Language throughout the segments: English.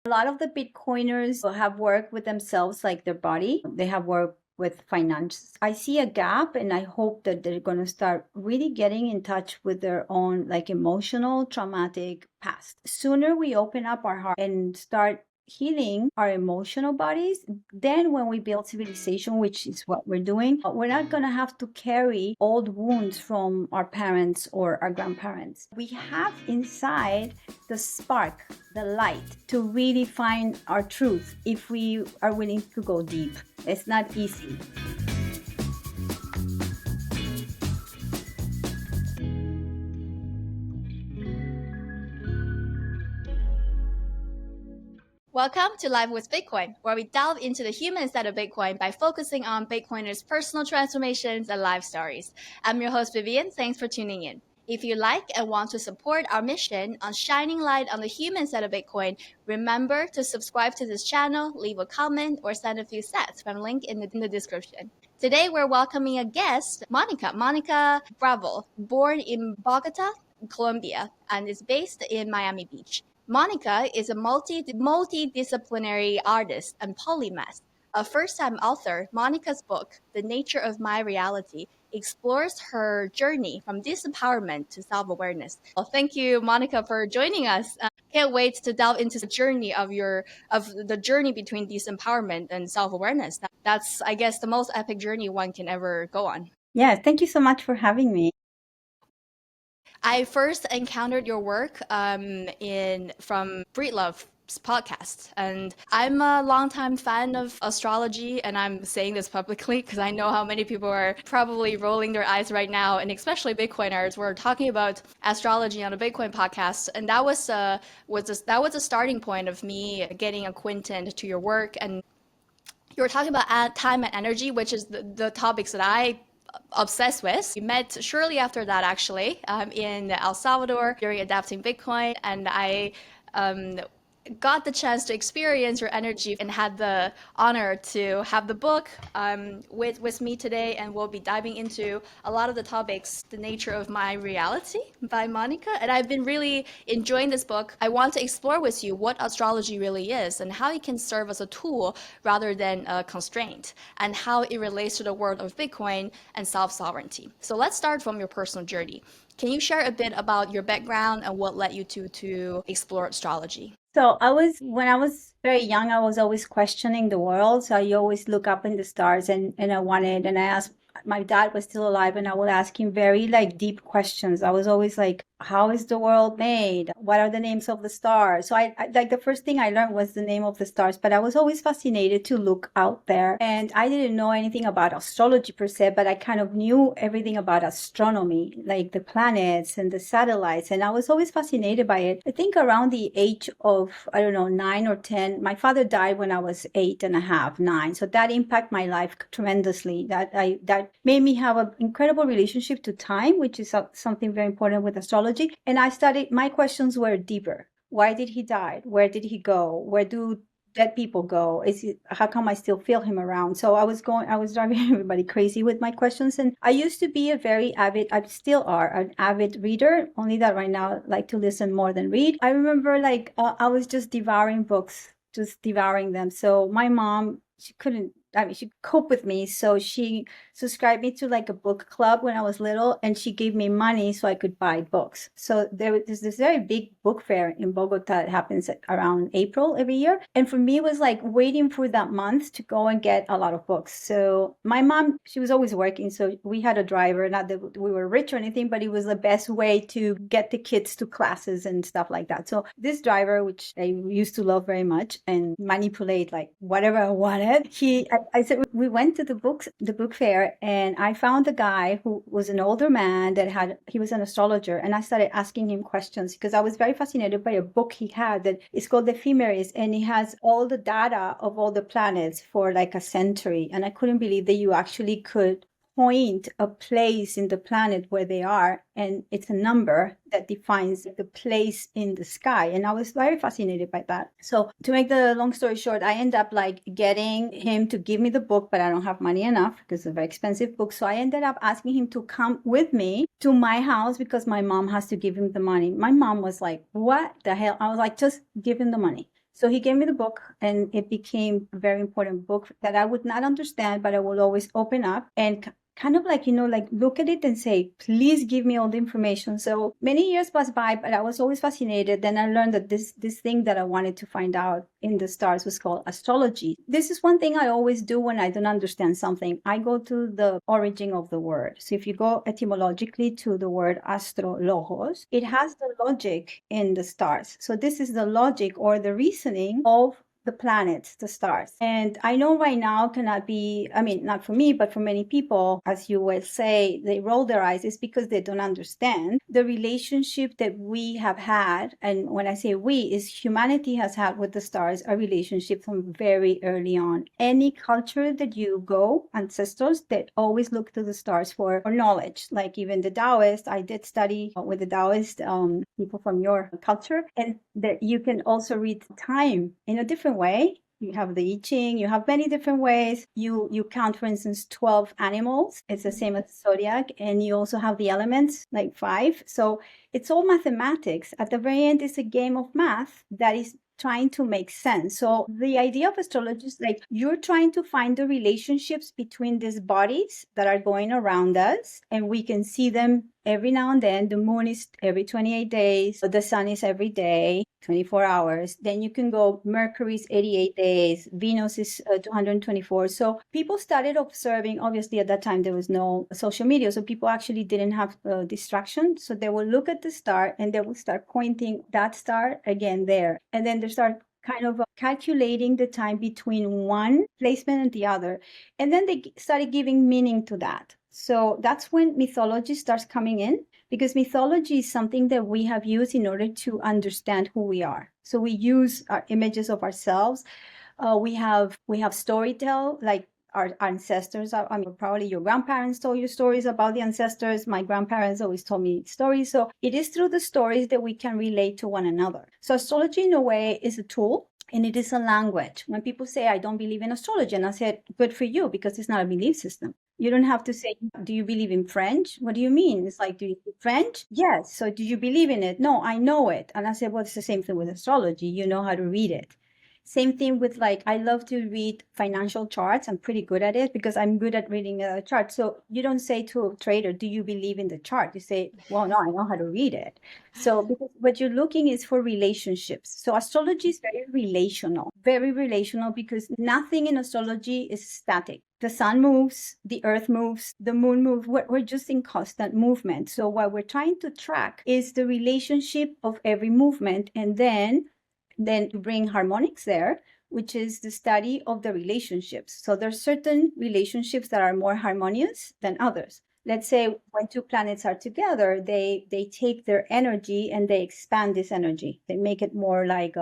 A lot of the Bitcoiners have worked with themselves, like their body. They have worked with finance. I see a gap, and I hope that they're going to start really getting in touch with their own like emotional traumatic past. Sooner we open up our heart and start healing our emotional bodies, then when we build civilization, which is what we're doing, we're not going to have to carry old wounds from our parents or our grandparents. We have inside the spark, the light, to really find our truth if we are willing to go deep. It's not easy. Welcome to Live with Bitcoin, where we delve into the human side of Bitcoin by focusing on Bitcoiners' personal transformations and life stories. I'm your host, Vivian. Thanks for tuning in. If you like and want to support our mission on shining light on the human side of Bitcoin, remember to subscribe to this channel, leave a comment, or send a few sats from link in the description. Today, we're welcoming a guest, Monica Bravo, born in Bogota, Colombia, and is based in Miami Beach. Monica is a multidisciplinary artist and polymath. A first-time author, Monica's book, The Nature of My Reality, explores her journey from disempowerment to self-awareness. Well, thank you, Monica, for joining us. Can't wait to delve into the journey of the journey between disempowerment and self-awareness. That's, I guess, the most epic journey one can ever go on. Yeah, thank you so much for having me. I first encountered your work from Breedlove's podcast, and I'm a longtime fan of astrology, and I'm saying this publicly because I know how many people are probably rolling their eyes right now, and especially Bitcoiners. We're talking about astrology on a Bitcoin podcast, and that was a starting point of me getting acquainted to your work. And you were talking about time and energy, which is the topics that I obsessed with. We met shortly after that, actually, in El Salvador during Adapting Bitcoin, and I got the chance to experience your energy and had the honor to have the book with me today, and we'll be diving into a lot of the topics, The Nature of My Reality by Monica, and I've been really enjoying this book. I want to explore with you what astrology really is and how it can serve as a tool rather than a constraint, and how it relates to the world of Bitcoin and self-sovereignty. So let's start from your personal journey. Can you share a bit about your background and what led you to explore astrology? So when I was very young, I was always questioning the world. So I always look up in the stars and I asked, my dad was still alive, and I would ask him very like deep questions. I was always like, how is the world made? What are the names of the stars? So I like the first thing I learned was the name of the stars, but I was always fascinated to look out there. And I didn't know anything about astrology per se, but I kind of knew everything about astronomy, like the planets and the satellites. And I was always fascinated by it. I think around the age of, I don't know, 9 or 10, my father died when I was 8.5, 9. So that impacted my life tremendously. That made me have an incredible relationship to time, which is something very important with astrology. And my questions were deeper. Why did he die? Where did he go? Where do dead people go? How come I still feel him around? So I was driving everybody crazy with my questions. And I used to be I still are an avid reader, only that right now I like to listen more than read. I remember I was just devouring books, just devouring them. So my mom, she could cope with me. So she subscribed me to like a book club when I was little, and she gave me money so I could buy books. So there's this very big book fair in Bogota that happens around April every year. And for me, it was like waiting for that month to go and get a lot of books. So my mom, she was always working. So we had a driver, not that we were rich or anything, but it was the best way to get the kids to classes and stuff like that. So this driver, which I used to love very much and manipulate like whatever I wanted, I said, we went to the book fair, and I found a guy who was an older man he was an astrologer, and I started asking him questions because I was very fascinated by a book he had that is called The Ephemeris, and it has all the data of all the planets for like a century. And I couldn't believe that you actually could point a place in the planet where they are, and it's a number that defines the place in the sky. And I was very fascinated by that. So to make the long story short, I end up like getting him to give me the book, but I don't have money enough because it's a very expensive book. So I ended up asking him to come with me to my house because my mom has to give him the money. My mom was like, what the hell? I was like, just give him the money. So he gave me the book, and it became a very important book that I would not understand, but I will always open up and kind of like, like look at it and say, please give me all the information. So many years passed by, but I was always fascinated. Then I learned that this thing that I wanted to find out in the stars was called astrology. This is one thing I always do when I don't understand something. I go to the origin of the word. So if you go etymologically to the word astrologos, it has the logic in the stars. So this is the logic or the reasoning of the planets, the stars. And I know right now cannot be, I mean, not for me, but for many people, as you will say, they roll their eyes, is because they don't understand the relationship that we have had. And when I say we, is humanity has had with the stars, a relationship from very early on. Any culture that you go, ancestors that always look to the stars for knowledge, like even the Taoists. I did study with the Taoist people from your culture, and that you can also read time in a different way. You have the I Ching, you have many different ways. You count, for instance, 12 animals. It's the same as the zodiac. And you also have the elements, like 5. So it's all mathematics. At the very end, it's a game of math that is trying to make sense. So the idea of astrology is like you're trying to find the relationships between these bodies that are going around us, and we can see them every now and then. The moon is every 28 days, the sun is every day, 24 hours. Then you can go, Mercury is 88 days, Venus is 224. So people started observing. Obviously at that time there was no social media, so people actually didn't have distraction. So they will look at the star and they will start pointing that star again there, and then they start kind of calculating the time between one placement and the other. And then they started giving meaning to that. So that's when mythology starts coming in, because mythology is something that we have used in order to understand who we are. So we use our images of ourselves. We have storytell, like our ancestors. I mean, probably your grandparents told you stories about the ancestors. My grandparents always told me stories. So it is through the stories that we can relate to one another. So astrology, in a way, is a tool. And it is a language. When people say, I don't believe in astrology, and I said, good for you, because it's not a belief system. You don't have to say, do you believe in French? What do you mean? It's like, do you speak French? Yes. So do you believe in it? No, I know it. And I said, well, it's the same thing with astrology. You know how to read it. Same thing with, like, I love to read financial charts. I'm pretty good at it because I'm good at reading a chart. So you don't say to a trader, do you believe in the chart? You say, well, no, I know how to read it. So because what you're looking is for relationships. So astrology is very relational, because nothing in astrology is static. The sun moves, the earth moves, the moon moves. We're just in constant movement. So what we're trying to track is the relationship of every movement, and then to bring harmonics there, which is the study of the relationships. So there's certain relationships that are more harmonious than others. Let's say when two planets are together, they take their energy and they expand this energy. They make it more like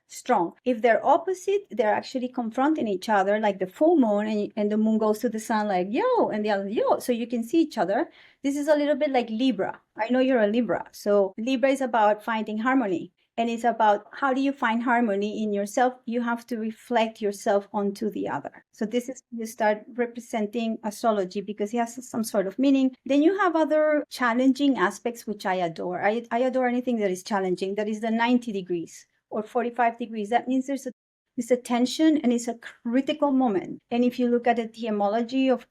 strong. If they're opposite, they're actually confronting each other, like the full moon, and the moon goes to the sun like, yo, and the other, yo. So you can see each other. This is a little bit like Libra. I know you're a Libra. So Libra is about finding harmony. And it's about, how do you find harmony in yourself? You have to reflect yourself onto the other. So this is, you start representing astrology because it has some sort of meaning. Then you have other challenging aspects, which I adore. I adore anything that is challenging. That is the 90 degrees or 45 degrees. That means there's a tension, and it's a critical moment. And if you look at the etymology of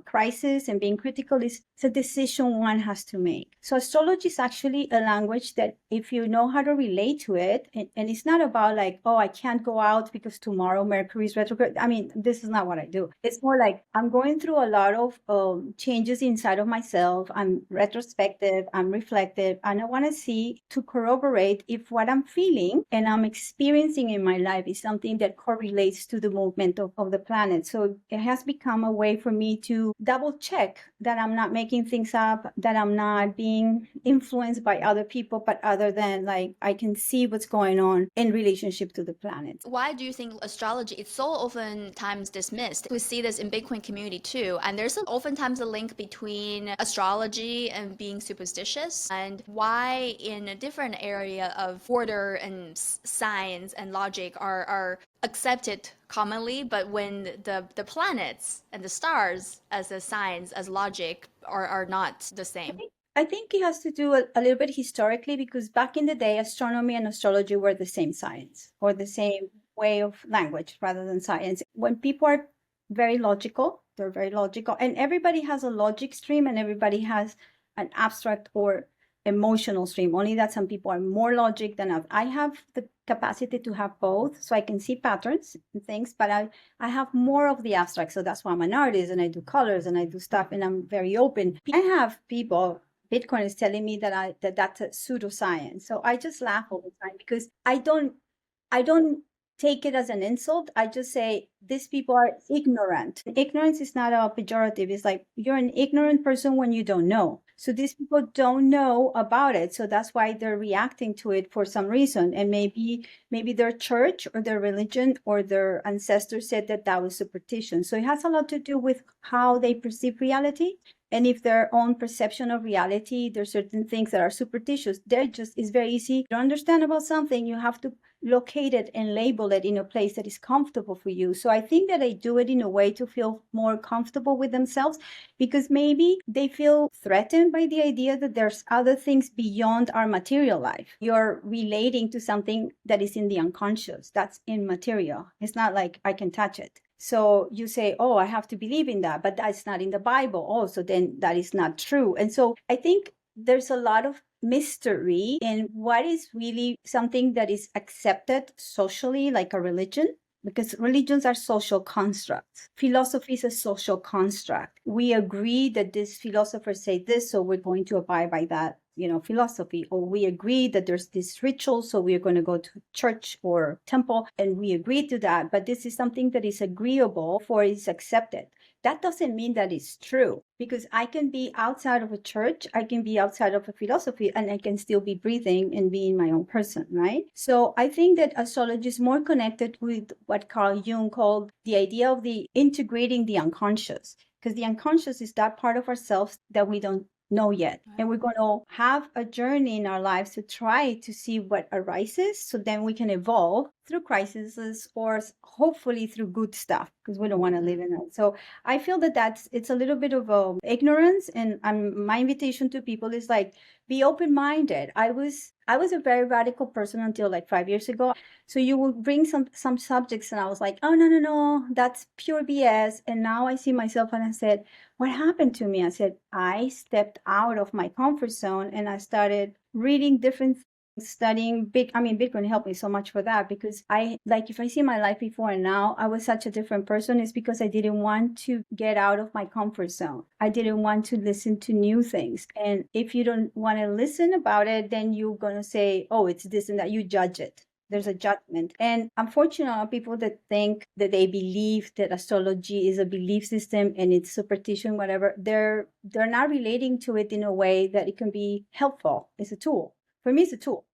crisis and being critical, it's a decision one has to make. So astrology is actually a language that, if you know how to relate to it, and it's not about like, oh, I can't go out because tomorrow Mercury is retrograde. I mean, this is not what I do. It's more like, I'm going through a lot of changes inside of myself. I'm retrospective, I'm reflective, and I want to see, to corroborate if what I'm feeling and I'm experiencing in my life is something that correlates to the movement of the planet. So it has become a way for me to double check that I'm not making things up, that I'm not being influenced by other people, but other than, like, I can see what's going on in relationship to the planet. Why do you think astrology is so oftentimes dismissed? We see this in Bitcoin community too, and there's oftentimes a link between astrology and being superstitious, and why in a different area of order and science and logic are accepted commonly, but when the planets and the stars as a science, as logic, are not the same. I think it has to do a little bit historically, because back in the day, astronomy and astrology were the same science, or the same way of language rather than science. When people are very logical, they're very logical, and everybody has a logic stream and everybody has an abstract or emotional stream. Only that some people are more logic than others. I have the capacity to have both, so I can see patterns and things, but I have more of the abstract. So that's why I'm an artist and I do colors and I do stuff and I'm very open. I have people, Bitcoin is telling me that that's a pseudoscience. So I just laugh all the time, because I don't take it as an insult. I just say these people are ignorant. Ignorance is not a pejorative. It's like you're an ignorant person when you don't know. So these people don't know about it. So that's why they're reacting to it for some reason. And maybe their church or their religion or their ancestors said that that was superstition. So it has a lot to do with how they perceive reality. And if their own perception of reality, there's certain things that are superstitious. It's very easy to understand about something. You have to locate it and label it in a place that is comfortable for you. So I think that they do it in a way to feel more comfortable with themselves, because maybe they feel threatened by the idea that there's other things beyond our material life. You're relating to something that is in the unconscious, that's immaterial. It's not like I can touch it. So you say, oh, I have to believe in that, but that's not in the Bible. Oh, so then that is not true. And so I think there's a lot of mystery in what is really something that is accepted socially, like a religion, because religions are social constructs. Philosophy is a social construct. We agree that these philosophers say this, so we're going to abide by that, philosophy. Or we agree that there's this ritual, so we're going to go to church or temple, and we agree to that. But this is something that is agreeable, for it's accepted. That doesn't mean that it's true, because I can be outside of a church, I can be outside of a philosophy, and I can still be breathing and being my own person, right? So I think that astrology is more connected with what Carl Jung called the idea of the integrating the unconscious, because the unconscious is that part of ourselves that we don't know yet. And we're going to have a journey in our lives to try to see what arises, so then we can evolve through crises, or hopefully through good stuff, because we don't want to live in it. So I feel that it's a little bit of ignorance, and my invitation to people is like, be open-minded. I was a very radical person until like 5 years ago. So you will bring some subjects, and I was like, oh, no, that's pure BS. And now I see myself, and I said, what happened to me? I said, I stepped out of my comfort zone, and I started reading different things, studying Bitcoin helped me so much for that, because if I see my life before and now, I was such a different person. It's because I didn't want to get out of my comfort zone. I didn't want to listen to new things. And if you don't want to listen about it, then you're going to say, oh, it's this and that. You judge it. There's a judgment. And unfortunately, people that think that they believe that astrology is a belief system and it's superstition, whatever, they're not relating to it in a way that it can be helpful. It's a tool. For me, it's a tool.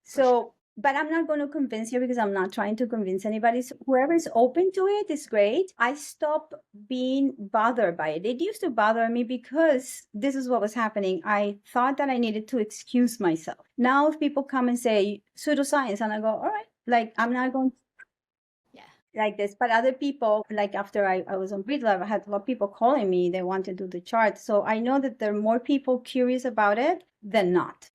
So, but I'm not going to convince you, because I'm not trying to convince anybody. So whoever is open to it is great. I stopped being bothered by it. It used to bother me because this is what was happening. I thought that I needed to excuse myself. Now, if people come and say pseudoscience, and I go, all right, like, I'm not going to like this. But other people, like after I was on Breedlove, I had a lot of people calling me. They want to do the chart. So I know that there are more people curious about it than not.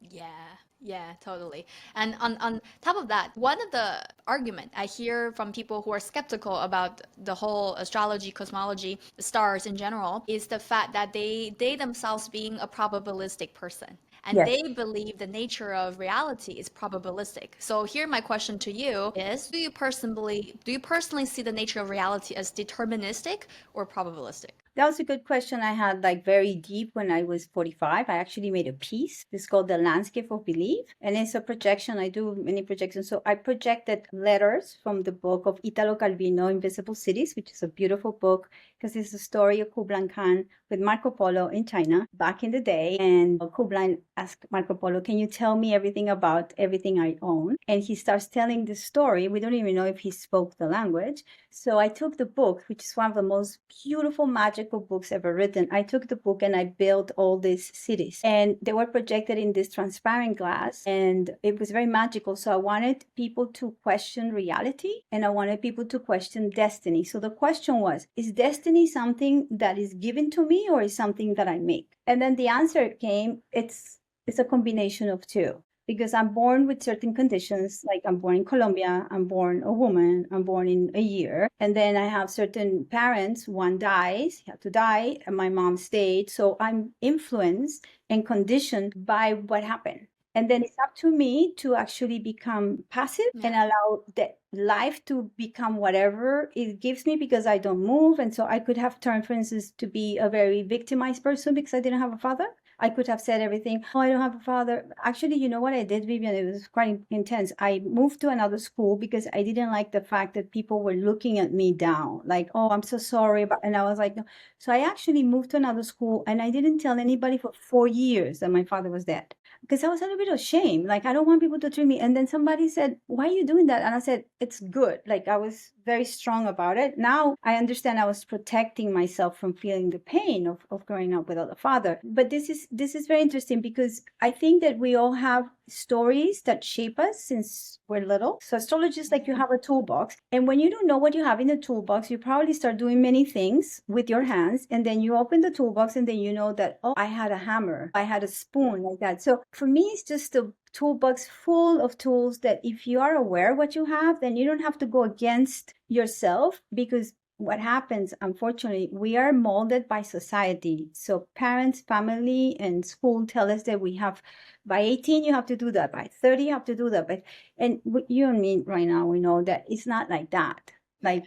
Yeah, totally. And on top of that, one of the argument I hear from people who are skeptical about the whole astrology, cosmology, the stars in general, is the fact that they themselves being a probabilistic person. And Yes. they believe the nature of reality is probabilistic. So here my question to you is, do you personally see the nature of reality as deterministic or probabilistic? That was a good question. I had like very deep when I was 45. I actually made a piece. It's called The Landscape of Belief. And it's a projection. I do many projections. So I projected letters from the book of Italo Calvino, Invisible Cities, which is a beautiful book, because it's a story of Kublai Khan with Marco Polo in China back in the day. And Kublai asked Marco Polo, can you tell me everything about everything I own? And he starts telling the story. We don't even know if he spoke the language. So I took the book, which is one of the most beautiful, magical astrological books ever written. I took the book and I built all these cities, and they were projected in this transparent glass, and it was very magical. So I wanted people to question reality, and I wanted people to question destiny. So the question was, is destiny something that is given to me, or is something that I make? And then the answer came, it's a combination of two, because I'm born with certain conditions. Like, I'm born in Colombia, I'm born a woman, I'm born in a year. And then I have certain parents, one dies, he had to die, and my mom stayed. So I'm influenced and conditioned by what happened. And then it's up to me to actually become passive and allow the life to become whatever it gives me, because I don't move. And so I could have turned, for instance, to be a very victimized person because I didn't have a father. I could have said everything. Oh, I don't have a father. Actually, you know what I did, Vivian? It was quite intense. I moved to another school because I didn't like the fact that people were looking at me down, like, oh, I'm so sorry. And I was like, no. So I actually moved to another school, and I didn't tell anybody for 4 years that my father was dead, because I was a little bit ashamed. Like, I don't want people to treat me. And then somebody said, why are you doing that? And I said, it's good. Like, I was very strong about it. Now I understand I was protecting myself from feeling the pain of growing up without a father. But this is very interesting, because I think that we all have stories that shape us since we're little. So astrology is like you have a toolbox. And when you don't know what you have in the toolbox, you probably start doing many things with your hands. And then you open the toolbox, and then you know that, oh, I had a hammer, I had a spoon, like that. So for me, it's just a toolbox full of tools that if you are aware what you have, then you don't have to go against yourself. Because what happens, unfortunately, we are molded by society. So parents, family, and school tell us that we have, by 18 you have to do that, by 30 you have to do that. But and you and me right now, we know that it's not like that. Like,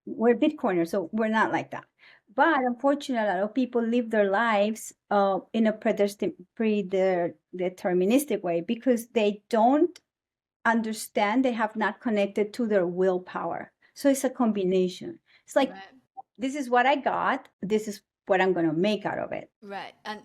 we're Bitcoiners, so we're not like that. But unfortunately, a lot of people live their lives in a predeterministic way, because they don't understand, they have not connected to their willpower. So it's a combination. It's like, this is what I got, this is what I'm going to make out of it. Right. And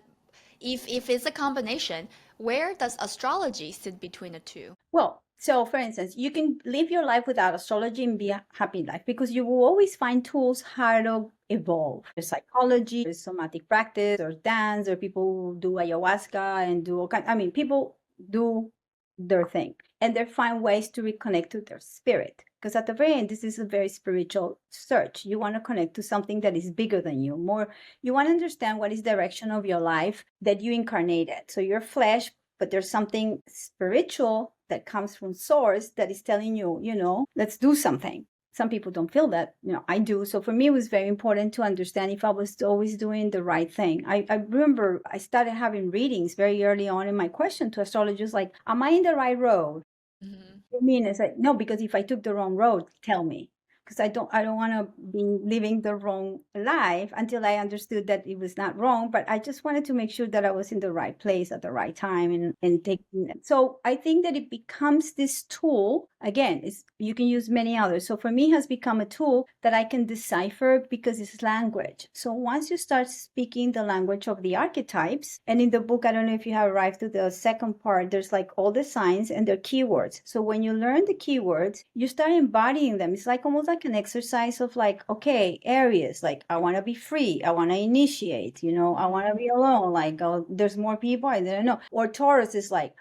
if it's a combination, where does astrology sit between the two? Well, so for instance, you can live your life without astrology and be a happy life, because you will always find tools how to evolve. There's psychology, there's somatic practice, or dance, or people who do ayahuasca and do all kinds. I mean, people do their thing, and they find ways to reconnect to their spirit. Because at the very end, this is a very spiritual search. You want to connect to something that is bigger than you, more. You want to understand what is the direction of your life that you incarnated. So your flesh, but there's something spiritual that comes from source that is telling you, let's do something. Some people don't feel that, I do. So for me, it was very important to understand if I was always doing the right thing. I remember I started having readings very early on, and my question to astrologers, like, am I in the right road? I mean, it's like, no, because if I took the wrong road, tell me. Because I don't want to be living the wrong life until I understood that it was not wrong. But I just wanted to make sure that I was in the right place at the right time and taking it. So I think that it becomes this tool. Again, you can use many others. So for me, it has become a tool that I can decipher because it's language. So once you start speaking the language of the archetypes, and in the book, I don't know if you have arrived to the second part, there's like all the signs and their keywords. So when you learn the keywords, you start embodying them. It's like almost like an exercise of like, okay, Aries, like, I want to be free, I want to initiate, I want to be alone, like, oh, there's more people, I didn't know. Or Taurus is like,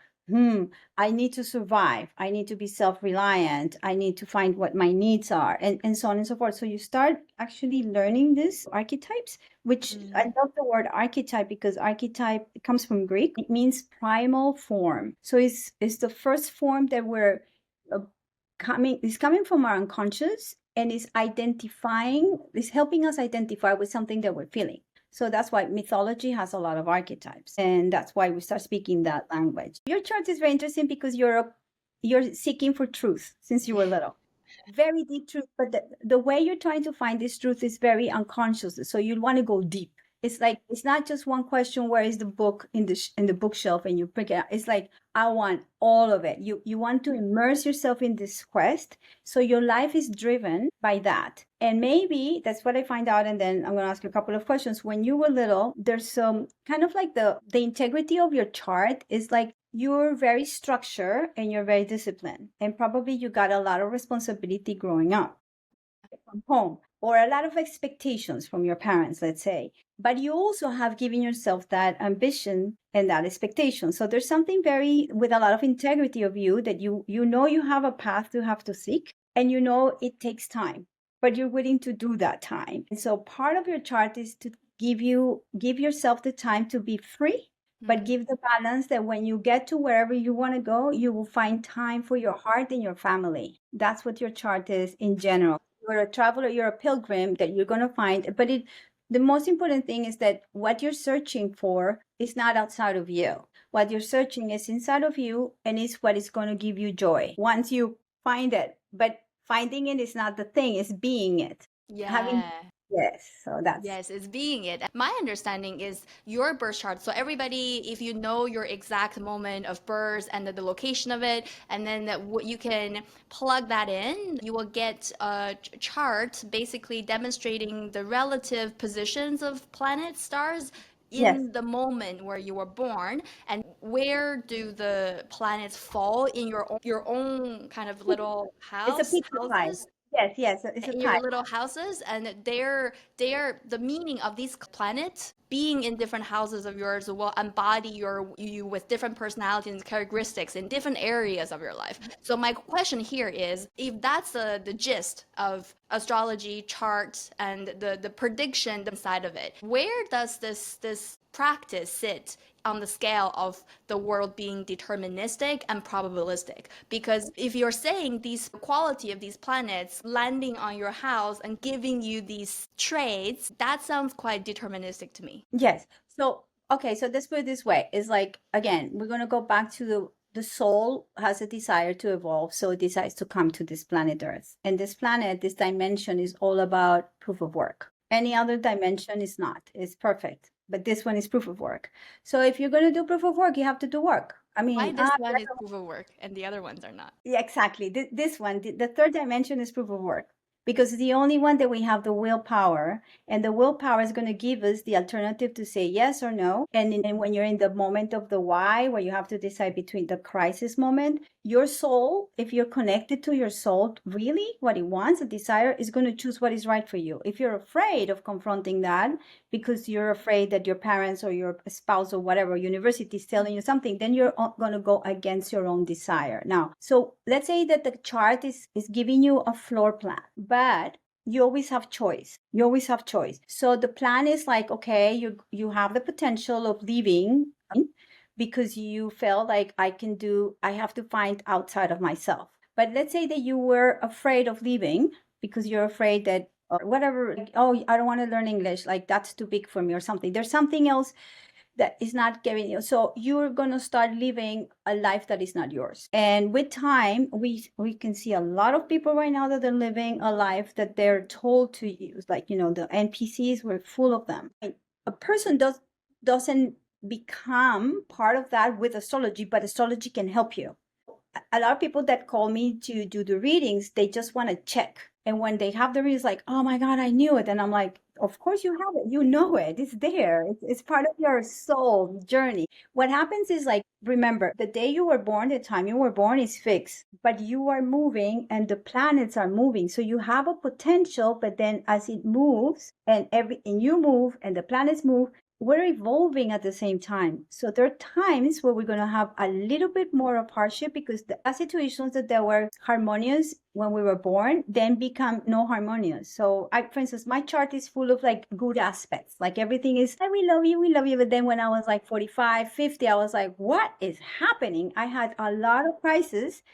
I need to survive, I need to be self-reliant, I need to find what my needs are, and so on and so forth. So you start actually learning these archetypes, which I love the word archetype, because archetype, it comes from Greek, it means primal form. So it's the first form that we're coming from our unconscious, and is helping us identify with something that we're feeling. So that's why mythology has a lot of archetypes, and that's why we start speaking that language. Your chart is very interesting because you're seeking for truth since you were little. Very deep truth, but the way you're trying to find this truth is very unconscious. So you want to go deep. It's like, it's not just one question, where is the book in the bookshelf, and you pick it up. It's like, I want all of it. You want to immerse yourself in this quest. So your life is driven by that. And maybe that's what I find out. And then I'm going to ask you a couple of questions. When you were little, there's some kind of like the integrity of your chart is like, you're very structured and you're very disciplined. And probably you got a lot of responsibility growing up. from home, or a lot of expectations from your parents, let's say. But you also have given yourself that ambition and that expectation. So there's something very with a lot of integrity of you that you know you have a path to have to seek, and you know it takes time, but you're willing to do that time. And so part of your chart is to give yourself the time to be free, but give the balance that when you get to wherever you want to go, you will find time for your heart and your family. That's what your chart is in general. You're a traveler, you're a pilgrim that you're going to find, but the most important thing is that what you're searching for is not outside of you. What you're searching is inside of you, and is what is going to give you joy once you find it. But finding it is not the thing, it's being it. Having, Yeah. yes, so that's, Yes, it's being it. My understanding is your birth chart. So everybody, if you know your exact moment of birth and the location of it, and then what you can plug that in, you will get a chart basically demonstrating the relative positions of planets, stars yes, in the moment where you were born, and where do the planets fall in your own kind of little it's a pizza pie. houses Yes, yes, it's a in pie. your little houses, and they're the meaning of these planets being in different houses of yours will embody you with different personalities and characteristics in different areas of your life. So my question here is, if that's the gist of astrology charts and the prediction inside of it, where does this practice sit on the scale of the world being deterministic and probabilistic? Because if you're saying these quality of these planets landing on your house and giving you these traits, that sounds quite deterministic to me. Yes. So, okay, so let's put it this way. It's like, again, we're going to go back to the soul has a desire to evolve, so it decides to come to this planet Earth. And this planet, this dimension is all about proof of work. Any other dimension is not. It's perfect. But this one is proof of work. So if you're going to do proof of work, you have to do work. I Why mean, this one is proof of work and the other ones are not? yeah, exactly. This one, the third dimension is proof of work because it's the only one that we have the willpower, and the willpower is going to give us the alternative to say yes or no. And when you're in the moment of the why, where you have to decide between the crisis moment, your soul, if you're connected to your soul, really what it wants, a desire, is going to choose what is right for you. If you're afraid of confronting that because you're afraid that your parents or your spouse or whatever university is telling you something, then you're going to go against your own desire. Now, so let's say that the chart is giving you a floor plan, but you always have choice. You always have choice. So the plan is like, okay, you have the potential of leaving because you felt like I have to find outside of myself. But let's say that you were afraid of leaving because you're afraid that whatever, like, oh, I don't want to learn English, like that's too big for me or something. There's something else that is not giving you. So you're gonna start living a life that is not yours. And with time, we can see a lot of people right now that are living a life that they're told to use. Like, the NPCs were full of them. A person doesn't become part of that with astrology, but astrology can help you. A lot of people that call me to do the readings, they just want to check. And when they have the readings, like, oh my God, I knew it. And I'm like, of course you have it. You know it. It's there. It's part of your soul journey. What happens is, like, remember, the day you were born, the time you were born is fixed, but you are moving and the planets are moving. So you have a potential, but then as it moves and you move and the planets move, we're evolving at the same time. So there are times where we're going to have a little bit more of hardship because the situations that were harmonious when we were born then become no harmonious. So for instance, my chart is full of like good aspects. Like everything is, hey, we love you, we love you. But then when I was like 45, 50, I was like, what is happening? I had a lot of crises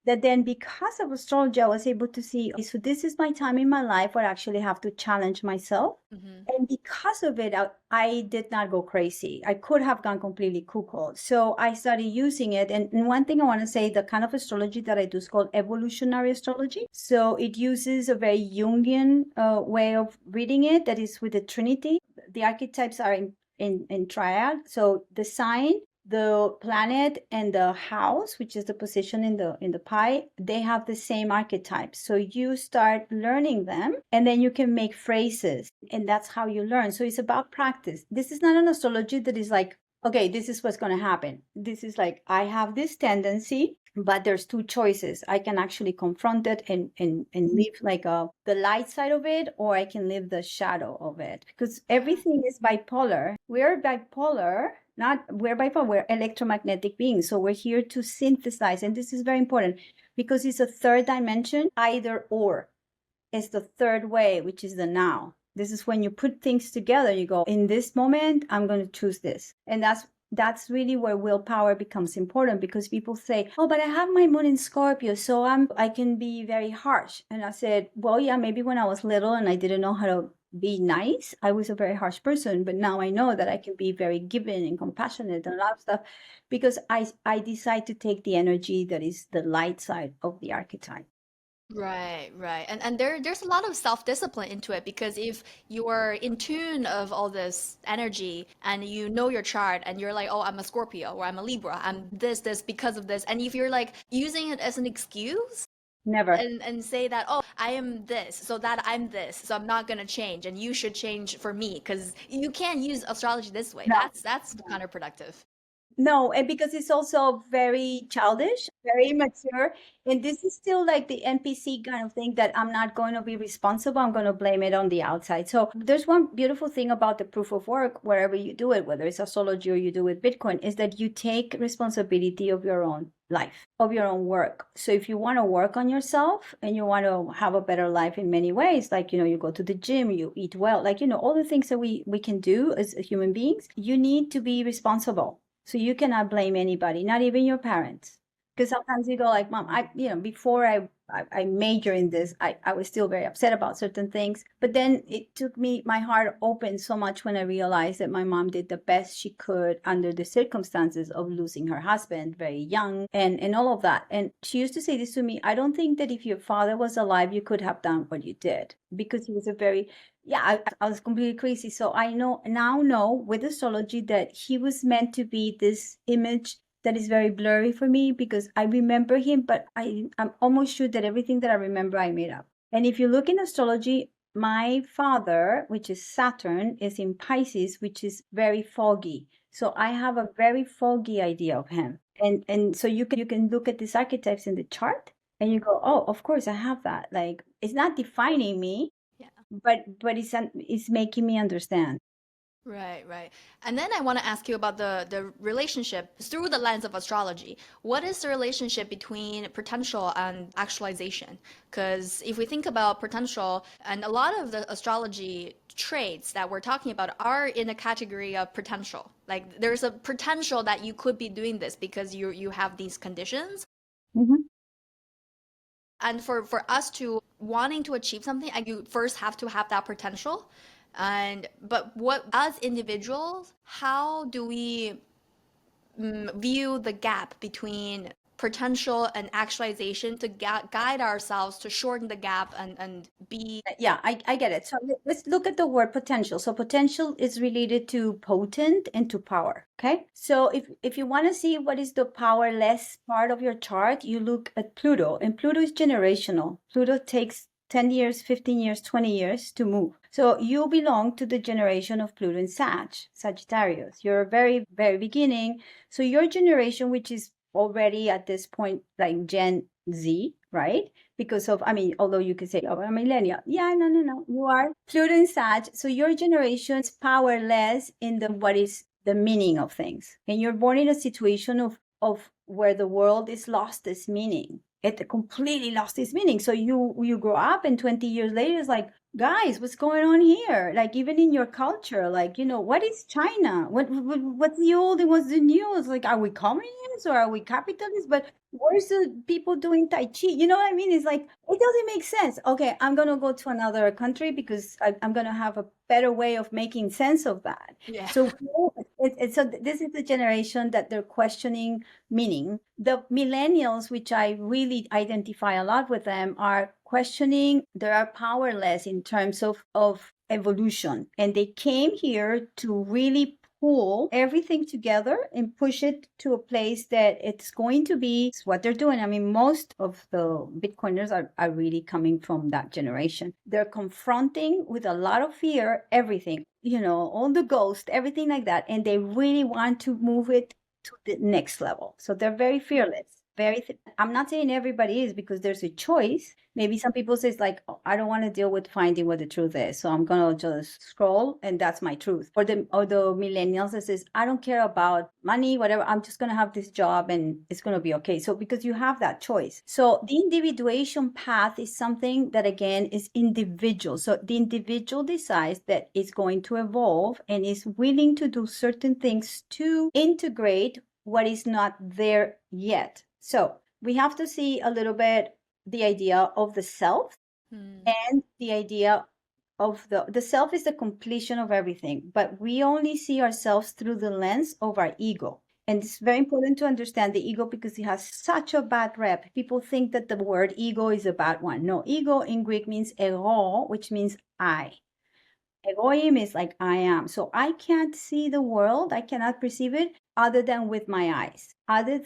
that then because of astrology, I was able to see, okay, so this is my time in my life where I actually have to challenge myself. Mm-hmm. And because of it, I did not go crazy. I could have gone completely cuckoo. So I started using it. And one thing I want to say, the kind of astrology that I do is called evolutionary astrology. So it uses a very Jungian way of reading it, that is with the Trinity. The archetypes are in triad. So the sign, the planet, and the house, which is the position in the pie, they have the same archetype. So you start learning them and then you can make phrases, and that's how you learn. So it's about practice. This is not an astrology that is like, okay, this is what's going to happen. This is like, I have this tendency but there's two choices. I can actually confront it and live like the light side of it, or I can live the shadow of it, because everything is bipolar. We're bipolar, not we're bipolar, we're electromagnetic beings. So we're here to synthesize, and this is very important because it's a third dimension, either or. It's the third way, which is the now. This is when you put things together, you go, in this moment, I'm going to choose this. And that's really where willpower becomes important, because people say, oh, but I have my moon in Scorpio, so I can be very harsh. And I said, well, yeah, maybe when I was little and I didn't know how to be nice, I was a very harsh person, but now I know that I can be very giving and compassionate and a lot of stuff, because I decide to take the energy that is the light side of the archetype. Right, right. And there's a lot of self-discipline into it, because if you're in tune of all this energy and you know your chart and you're like, oh, I'm a Scorpio or I'm a Libra, I'm this because of this. And if you're like using it as an excuse Never. and say that, oh, I am this, so that I'm this, so I'm not gonna change and you should change for me, because you can't use astrology this way. No. That's counterproductive. No, and because it's also very childish, very immature, and this is still like the NPC kind of thing that I'm not going to be responsible. I'm going to blame it on the outside. So there's one beautiful thing about the proof of work, wherever you do it, whether it's astrology or you do it Bitcoin, is that you take responsibility of your own life, of your own work. So if you want to work on yourself and you want to have a better life in many ways, like, you go to the gym, you eat well, like, all the things that we can do as human beings, you need to be responsible. So you cannot blame anybody, not even your parents. Because sometimes you go like, Mom, before I major in this, I was still very upset about certain things. But then it took me, my heart opened so much when I realized that my mom did the best she could under the circumstances of losing her husband very young and all of that. And she used to say this to me, I don't think that if your father was alive, you could have done what you did, because he was a very, yeah, I was completely crazy. So I know with astrology that he was meant to be this image that is very blurry for me, because I remember him, but I'm almost sure that everything that I remember I made up. And if you look in astrology, my father, which is Saturn, is in Pisces, which is very foggy. So I have a very foggy idea of him. And so you can look at these archetypes in the chart and you go, oh, of course I have that. Like, it's not defining me, Yeah. but it's making me understand. Right, right. And then I want to ask you about the relationship through the lens of astrology. What is the relationship between potential and actualization? Because if we think about potential, and a lot of the astrology traits that we're talking about are in a category of potential. Like there's a potential that you could be doing this because you have these conditions. Mhm. And for us to wanting to achieve something, like you first have to have that potential. And but what as individuals, how do we view the gap between potential and actualization to guide ourselves to shorten the gap and be Yeah, I get it. So let's look at the word potential. So potential is related to potent and to power. Okay. So if you want to see what is the powerless part of your chart, you look at Pluto, and Pluto is generational. Pluto takes 10 years, 15 years, 20 years to move. So you belong to the generation of Pluto in Sagittarius. You're very, very beginning. So your generation, which is already at this point like Gen Z, right? Because of, I mean, although you could say, oh, I'm a millennial. Yeah, no. You are Pluto in Sag. So your generation is powerless in the what is the meaning of things. And you're born in a situation of where the world is lost its meaning. It completely lost its meaning. So you grow up and 20 years later it's like, guys, what's going on here? Like even in your culture, like, what is China? What's the old and what's the new? It's like, are we communists or are we capitalists? But where's the people doing Tai Chi? You know what I mean? It's like, it doesn't make sense. Okay, I'm going to go to another country because I'm going to have a better way of making sense of that. yeah. So, so this is the generation that they're questioning meaning. The millennials, which I really identify a lot with them, are questioning, they are powerless in terms of evolution. And they came here to really pull everything together and push it to a place that it's going to be what they're doing. I mean, most of the Bitcoiners are really coming from that generation. They're confronting with a lot of fear everything, all the ghost, everything like that. And they really want to move it to the next level. So they're very fearless. I'm not saying everybody is, because there's a choice. Maybe some people say it's like, "Oh, I don't want to deal with finding what the truth is, so I'm gonna just scroll and that's my truth." Or the millennials that says, "I don't care about money, whatever. I'm just gonna have this job and it's gonna be okay." So because you have that choice. So the individuation path is something that again is individual. So the individual decides that it's going to evolve and is willing to do certain things to integrate what is not there yet. So we have to see a little bit the idea of the self and the idea of the self is the completion of everything, but we only see ourselves through the lens of our ego. And it's very important to understand the ego because it has such a bad rep. People think that the word ego is a bad one. No, ego in Greek means ego, which means I. Egoim is like I am. So I can't see the world, I cannot perceive it other than with my eyes, other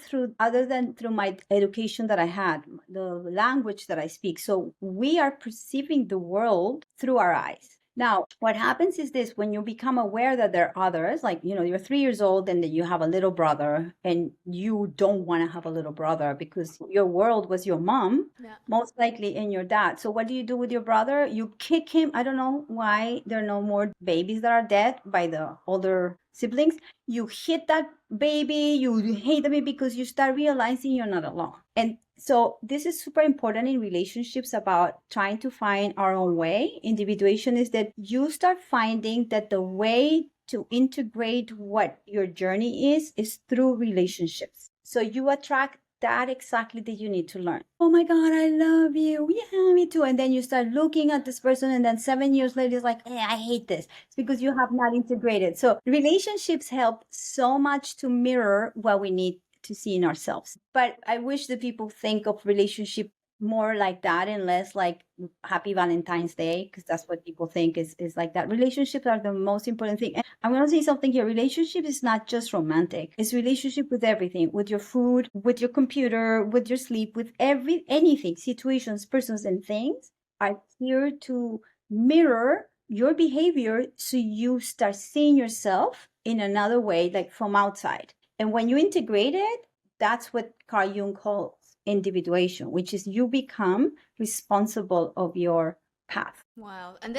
than through my education that I had, the language that I speak. So we are perceiving the world through our eyes. Now, what happens is this: when you become aware that there are others, like, you're 3 years old and then you have a little brother and you don't want to have a little brother because your world was your mom, Yeah. most likely in your dad. So what do you do with your brother? You kick him. I don't know why there are no more babies that are dead by the older siblings. You hit that baby, you hate the baby because you start realizing you're not alone. And so this is super important in relationships about trying to find our own way. Individuation is that you start finding that the way to integrate what your journey is through relationships. So you attract that exactly that you need to learn. Oh my God, I love you. Yeah, me too. And then you start looking at this person, and then 7 years later, it's like, I hate this. It's because you have not integrated. So relationships help so much to mirror what we need to see in ourselves. But I wish that people think of relationship more like that and less like Happy Valentine's Day, because that's what people think is like that. Relationships are the most important thing. And I'm going to say something here. Relationship is not just romantic. It's relationship with everything, with your food, with your computer, with your sleep, with anything, situations, persons, and things are here to mirror your behavior so you start seeing yourself in another way, like from outside. And when you integrate it, that's what Carl Jung calls individuation, which is you become responsible of your path. Wow. And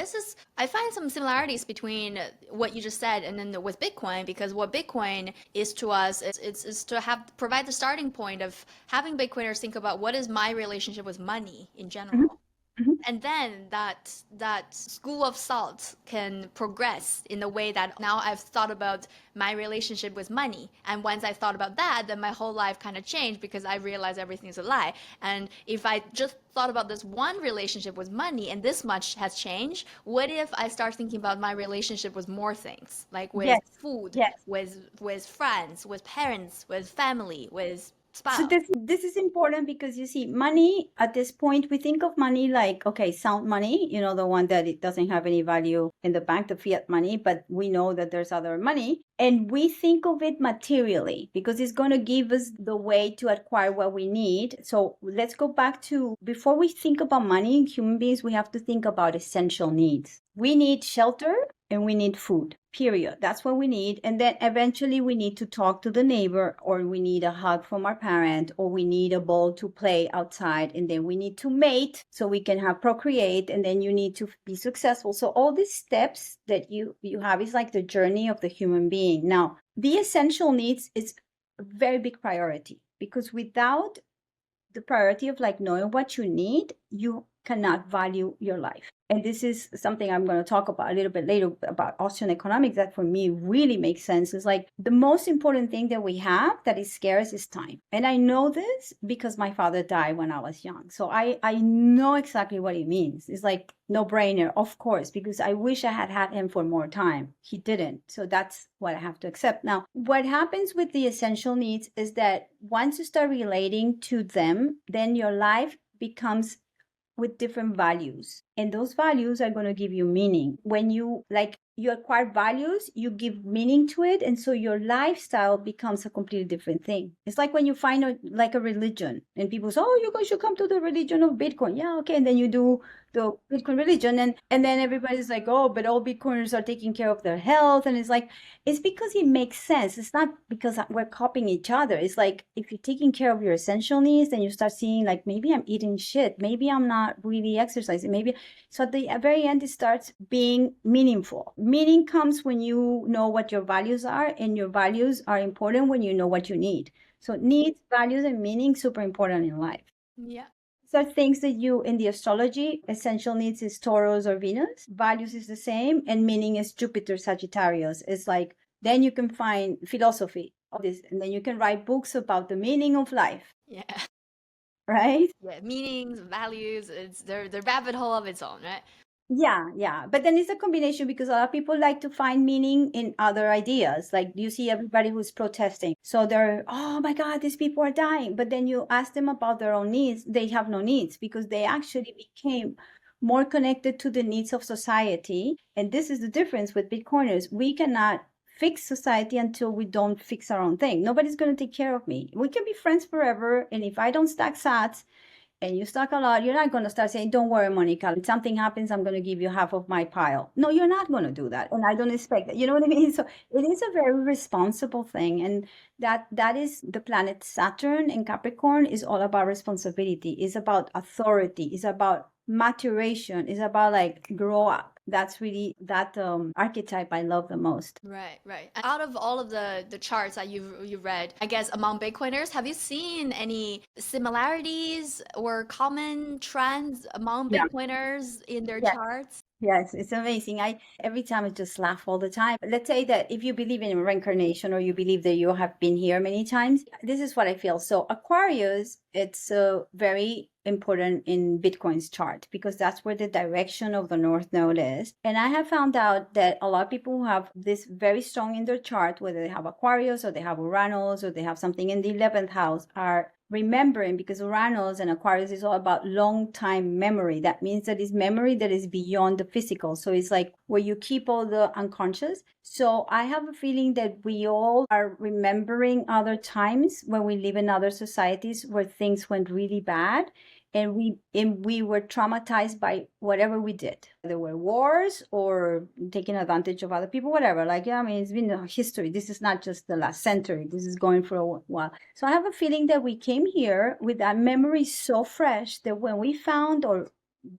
I find some similarities between what you just said and then with Bitcoin, because what Bitcoin is to us, it's to provide the starting point of having Bitcoiners think about what is my relationship with money in Mhm, general. mhm. And then that school of thought can progress in a way that now I've thought about my relationship with money. And once I thought about that, then my whole life kind of changed because I realized everything's a lie. And if I just thought about this one relationship with money and this much has changed, what if I start thinking about my relationship with more things, like with Yes, food, yes. with friends, with parents, with family, with So spouse? this is important because you see, money at this point, we think of money like, okay, sound money, the one that it doesn't have any value in the bank, the fiat money, but we know that there's other money. And we think of it materially because it's going to give us the way to acquire what we need. So let's go back to before we think about money, human beings, we have to think about essential needs. We need shelter and we need food, period. That's what we need. And then eventually we need to talk to the neighbor, or we need a hug from our parent, or we need a ball to play outside. And then we need to mate so we can have procreate. And then you need to be successful. So all these steps that you have is like the journey of the human being. Now, the essential needs is a very big priority because without the priority of like knowing what you need, you cannot value your life. And this is something I'm going to talk about a little bit later about Austrian economics that for me really makes sense. Is like the most important thing that we have that is scarce is time. And I know this because my father died when I was young. So I know exactly what it means. It's like no brainer, of course, because I wish I had him for more time. He didn't. So that's what I have to accept. Now, what happens with the essential needs is that once you start relating to them, then your life becomes with different values. And those values are going to give you meaning. When you acquire values, you give meaning to it, and so your lifestyle becomes a completely different thing. It's like when you find like a religion, and people say, "Oh, you guys should come to the religion of Bitcoin." Yeah, okay, and then you do the Bitcoin religion, and then everybody's like, "Oh, but all Bitcoiners are taking care of their health," and it's like, it's because it makes sense. It's not because we're copying each other. It's like if you're taking care of your essential needs, then you start seeing like, maybe I'm eating shit, maybe I'm not really exercising, maybe. So at the very end, it starts being meaningful. Meaning comes when you know what your values are, and your values are important when you know what you need. So needs, values, and meaning, super important in life. Yeah. So things that you, in the astrology, essential needs is Taurus or Venus, values is the same, and meaning is Jupiter, Sagittarius. It's like, then you can find philosophy of this, and then you can write books about the meaning of life, Yeah. right? Yeah. Meanings, values, it's the rabbit hole of its own, right? Yeah, yeah. But then it's a combination, because a lot of people like to find meaning in other ideas. Like you see everybody who's protesting. So they're, oh my God, these people are dying. But then you ask them about their own needs. They have no needs, because they actually became more connected to the needs of society. And this is the difference with Bitcoiners. We cannot fix society until we don't fix our own thing. Nobody's going to take care of me. We can be friends forever. And if I don't stack sats, and you stock a lot, you're not going to start saying, don't worry, Monica, if something happens, I'm going to give you half of my pile. No, you're not going to do that. And I don't expect that. You know what I mean? So it is a very responsible thing. And that is the planet Saturn in Capricorn is all about responsibility. It's about authority. It's about maturation. It's about like grow up. That's really that archetype I love the most. Right, right. And out of all of the charts that you've read, I guess among Bitcoiners, have you seen any similarities or common trends among Yeah. Bitcoiners in their Yeah. charts? Yes, it's amazing. I every time I just laugh all the time. Let's say that if you believe in reincarnation, or you believe that you have been here many times, this is what I feel. So Aquarius, it's very important in Bitcoin's chart, because that's where the direction of the North Node is. And I have found out that a lot of people who have this very strong in their chart, whether they have Aquarius or they have Uranus or they have something in the 11th house, are remembering, because Uranus and Aquarius is all about long time memory. That means that it's memory that is beyond the physical. So it's like where you keep all the unconscious. So I have a feeling that we all are remembering other times when we live in other societies where things went really bad, and we were traumatized by whatever we did. There were wars or taking advantage of other people, whatever. Like, yeah, I mean, it's been a history. This is not just the last century. This is going for a while. So I have a feeling that we came here with that memory so fresh that when we found, or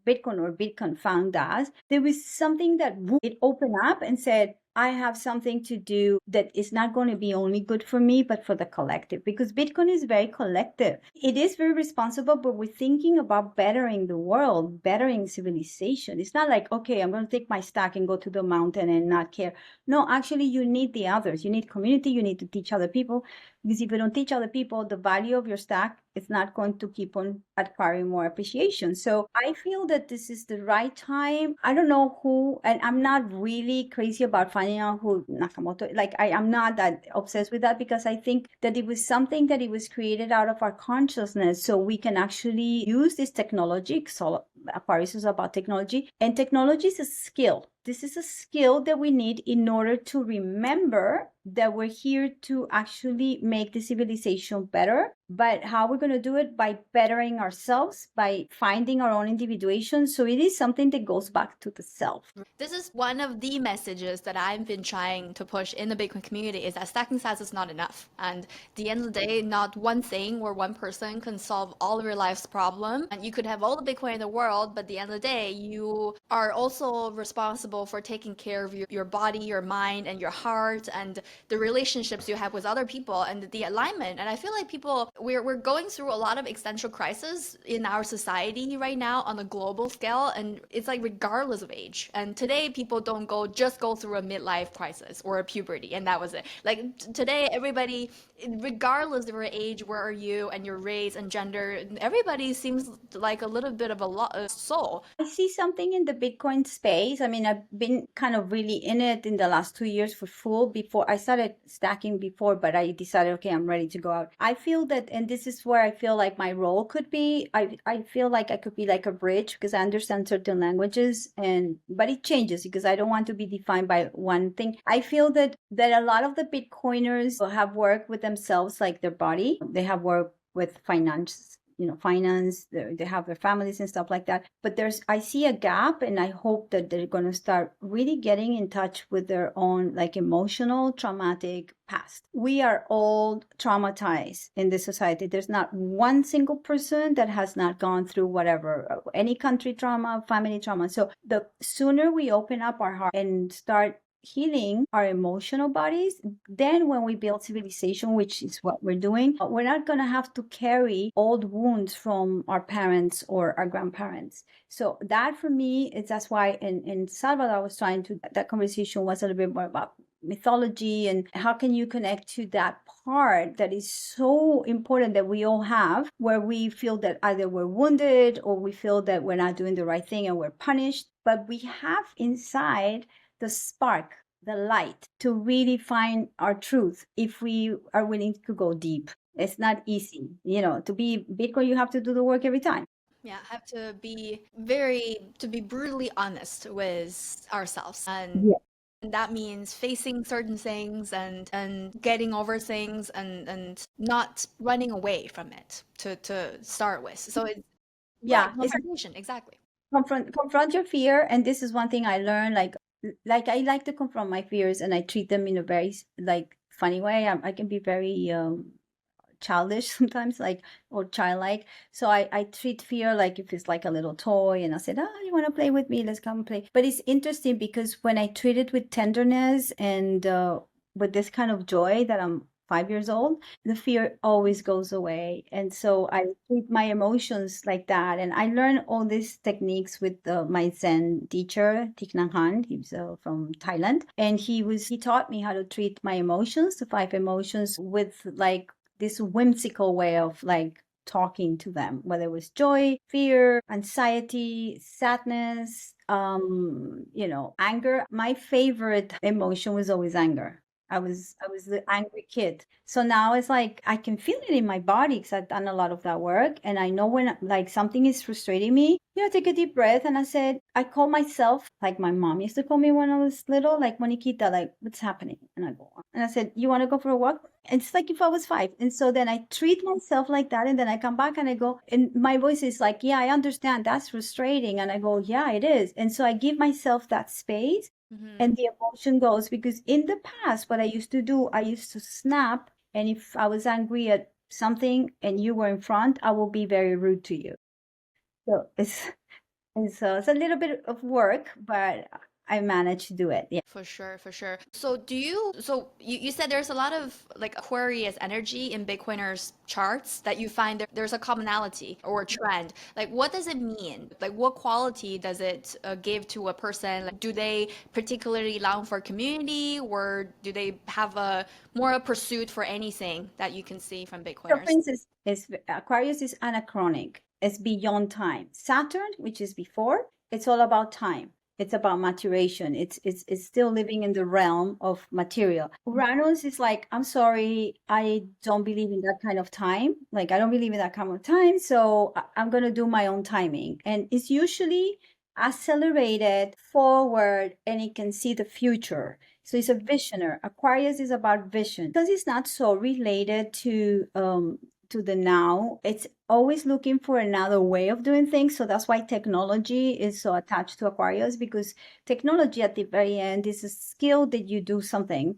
Bitcoin found us, there was something that it opened up and said, I have something to do that is not going to be only good for me, but for the collective, because Bitcoin is very collective. It is very responsible, but we're thinking about bettering the world, bettering civilization. It's not like, okay, I'm going to take my stack and go to the mountain and not care. No, actually, you need the others. You need community. You need to teach other people. Because if you don't teach other people the value of your stack, it's not going to keep on acquiring more appreciation. So I feel that this is the right time. I don't know who, and I'm not really crazy about finding out who Nakamoto, like I'm not that obsessed with that, because I think that it was something that it was created out of our consciousness, so we can actually use this technology. So Aquarius is about technology, and technology is a skill. This is a skill that we need in order to remember that we're here to actually make the civilization better. But how we're going to do it? By bettering ourselves, by finding our own individuation. So it is something that goes back to the self. This is one of the messages that I've been trying to push in the Bitcoin community, is that stacking sats is not enough. And at the end of the day, not one thing or one person can solve all of your life's problem. And you could have all the Bitcoin in the world, but at the end of the day, you are also responsible for taking care of your body, your mind, and your heart, and the relationships you have with other people, and the alignment. And I feel like we're going through a lot of existential crisis in our society right now on a global scale, and it's like regardless of age. And today people don't just go through a midlife crisis or a puberty, and that was it. Like today, everybody, regardless of your age, where are you, and your race and gender, everybody seems like a little bit of a soul. I see something in the Bitcoin space. I mean, I've been kind of really in it in the last 2 years for full. Before I started stacking before, but I decided, okay, I'm ready to go out. I feel that, and this is where I feel like my role could be. I feel like I could be like a bridge because I understand certain languages, and but it changes because I don't want to be defined by one thing. I feel that a lot of the Bitcoiners have worked with themselves, like their body. They have worked with finance, finance, they have their families and stuff like that. But I see a gap, and I hope that they're going to start really getting in touch with their own like emotional, traumatic past. We are all traumatized in this society. There's not one single person that has not gone through whatever, any country trauma, family trauma. So the sooner we open up our heart and start healing our emotional bodies, then when we build civilization, which is what we're doing, we're not going to have to carry old wounds from our parents or our grandparents. So that for me, that's why in Salvador, I was trying to, that conversation was a little bit more about mythology and how can you connect to that part that is so important that we all have, where we feel that either we're wounded or we feel that we're not doing the right thing and we're punished, but we have inside the spark, the light to really find our truth if we are willing to go deep. It's not easy. To be Bitcoin, you have to do the work every time. Yeah, have to be brutally honest with ourselves. Yeah. And that means facing certain things and getting over things and not running away from it to start with. So it's right, Yeah, it's confrontation, exactly. confront your fear. And this is one thing I learned, like I like to confront my fears, and I treat them in a very like funny way. I can be very childish sometimes, like, or childlike. So I treat fear like if it's like a little toy, and I said, oh, you want to play with me, let's come play. But it's interesting because when I treat it with tenderness and with this kind of joy that I'm 5 years old, the fear always goes away. And so I treat my emotions like that. And I learned all these techniques with my Zen teacher, Thich Nhat Hanh. He's from Thailand. And he taught me how to treat my emotions, the 5 emotions, with like this whimsical way of like talking to them, whether it was joy, fear, anxiety, sadness, anger. My favorite emotion was always anger. I was the angry kid. So now it's like I can feel it in my body because I've done a lot of that work, and I know when like something is frustrating me. Take a deep breath, and I call myself like my mom used to call me when I was little, like Moniquita, like what's happening? And I go, and I said, you want to go for a walk? It's like if I was 5. And so then I treat myself like that. And then I come back and I go, and my voice is like, yeah, I understand. That's frustrating. And I go, yeah, it is. And so I give myself that space, and the emotion goes, because in the past, what I used to do, I used to snap. And if I was angry at something and you were in front, I will be very rude to you. So it's a little bit of work, but I managed to do it. Yeah. For sure, for sure. So you said there's a lot of like Aquarius energy in Bitcoiners charts that you find there's a commonality or a trend. Like what does it mean? Like what quality does it give to a person? Like do they particularly long for community, or do they have a more a pursuit for anything that you can see from So for Bitcoiners? instance, Aquarius is anachronic. It's beyond time. Saturn, which is before, it's all about time. It's about maturation. It's still living in the realm of material. Uranus is like, I'm sorry, I don't believe in that kind of time. Like I don't believe in that kind of time. So I'm gonna do my own timing. And it's usually accelerated forward, and it can see the future. So it's a visioner. Aquarius is about vision because it's not so related to the now. It's always looking for another way of doing things. So that's why technology is so attached to Aquarius, because technology at the very end is a skill that you do something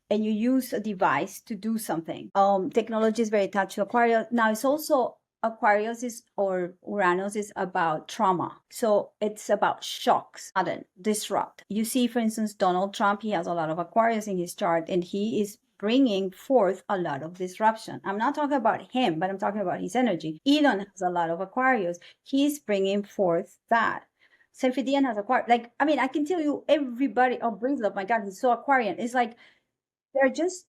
and you use a device to do something. Technology is very attached to Aquarius. Now it's also Aquarius is, or Uranus is about trauma. So it's about shocks, sudden, disrupt. You see, for instance, Donald Trump, he has a lot of Aquarius in his chart, and he is bringing forth a lot of disruption. I'm not talking about him, but I'm talking about his energy. Elon has a lot of Aquarius. He's bringing forth that. Sefirdian has Aquarius. Like, I mean, I can tell you everybody, oh, Breedlove, my God, he's so Aquarian. It's like, they're just